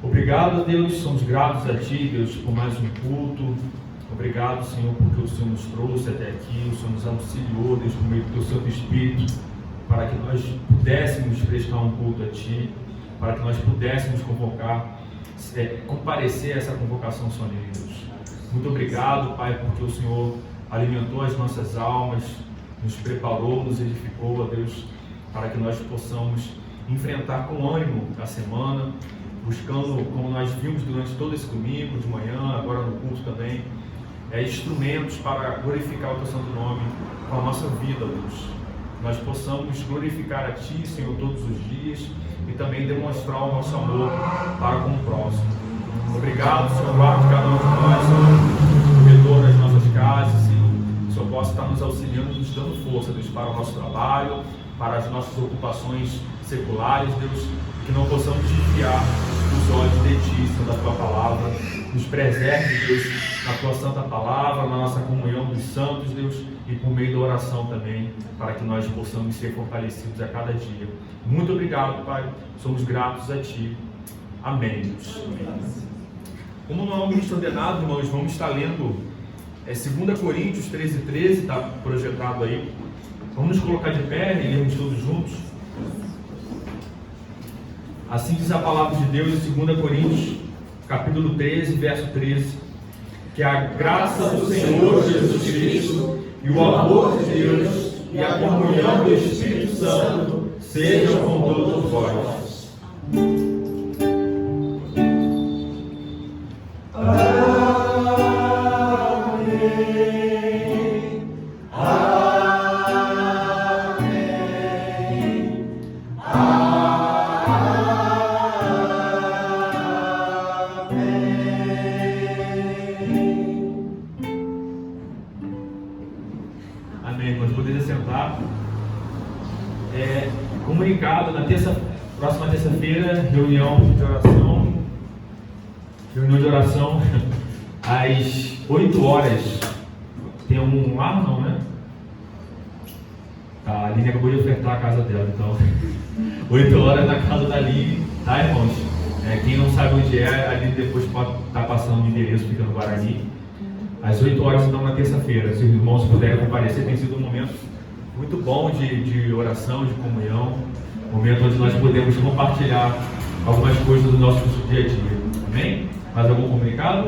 Obrigado, Deus, somos gratos a Ti, Deus, por mais um culto. Obrigado, Senhor, porque o Senhor nos trouxe até aqui, o Senhor nos auxiliou, Deus, por meio do Teu Santo Espírito, para que nós pudéssemos prestar um culto a Ti, para que nós pudéssemos comparecer a essa convocação solene, Deus. Muito obrigado, Pai, porque o Senhor alimentou as nossas almas, nos preparou, nos edificou, ó Deus, para que nós possamos enfrentar com ânimo a semana, buscando, como nós vimos durante todo esse domingo, de manhã, agora no culto também, instrumentos para glorificar o Teu Santo Nome com a nossa vida, Deus. Nós possamos glorificar a Ti, Senhor, todos os dias e também demonstrar o nosso amor para com o próximo. Obrigado, Senhor, guarde cada um de nós, Senhor, no corredor das nossas casas, Senhor. para o nosso trabalho, para as nossas ocupações seculares, Deus, que não possamos desviar os olhos de Ti, Senhor, da Tua palavra. Nos preserve, Deus, na Tua santa palavra, na nossa comunhão dos santos, Deus, e por meio da oração também, para que nós possamos ser fortalecidos a cada dia. Muito obrigado, Pai. Somos gratos a Ti. Amém, Deus. Como não é um ministro ordenado, irmãos, vamos estar lendo 2 Coríntios 13:13, está projetado aí. Vamos nos colocar de pé e lermos todos juntos. Assim diz a palavra de Deus em 2 Coríntios, capítulo 13, verso 13. Que a graça do Senhor Jesus Cristo e o amor de Deus e a comunhão do Espírito Santo sejam com todos vós. Comunicado na próxima terça-feira, reunião de oração às 8 horas. Tem um lá, não, né? Tá, a Aline acabou de ofertar a casa dela, então 8 horas na casa da Aline, tá, irmãos? Quem não sabe onde é, a Aline depois pode estar passando o endereço, fica no Guarani. Às 8 horas, então, na terça-feira. Se os irmãos puderem comparecer, tem sido um momento muito bom de oração, de comunhão, momento onde nós podemos compartilhar algumas coisas do nosso dia a dia. Amém? Mais algum comunicado?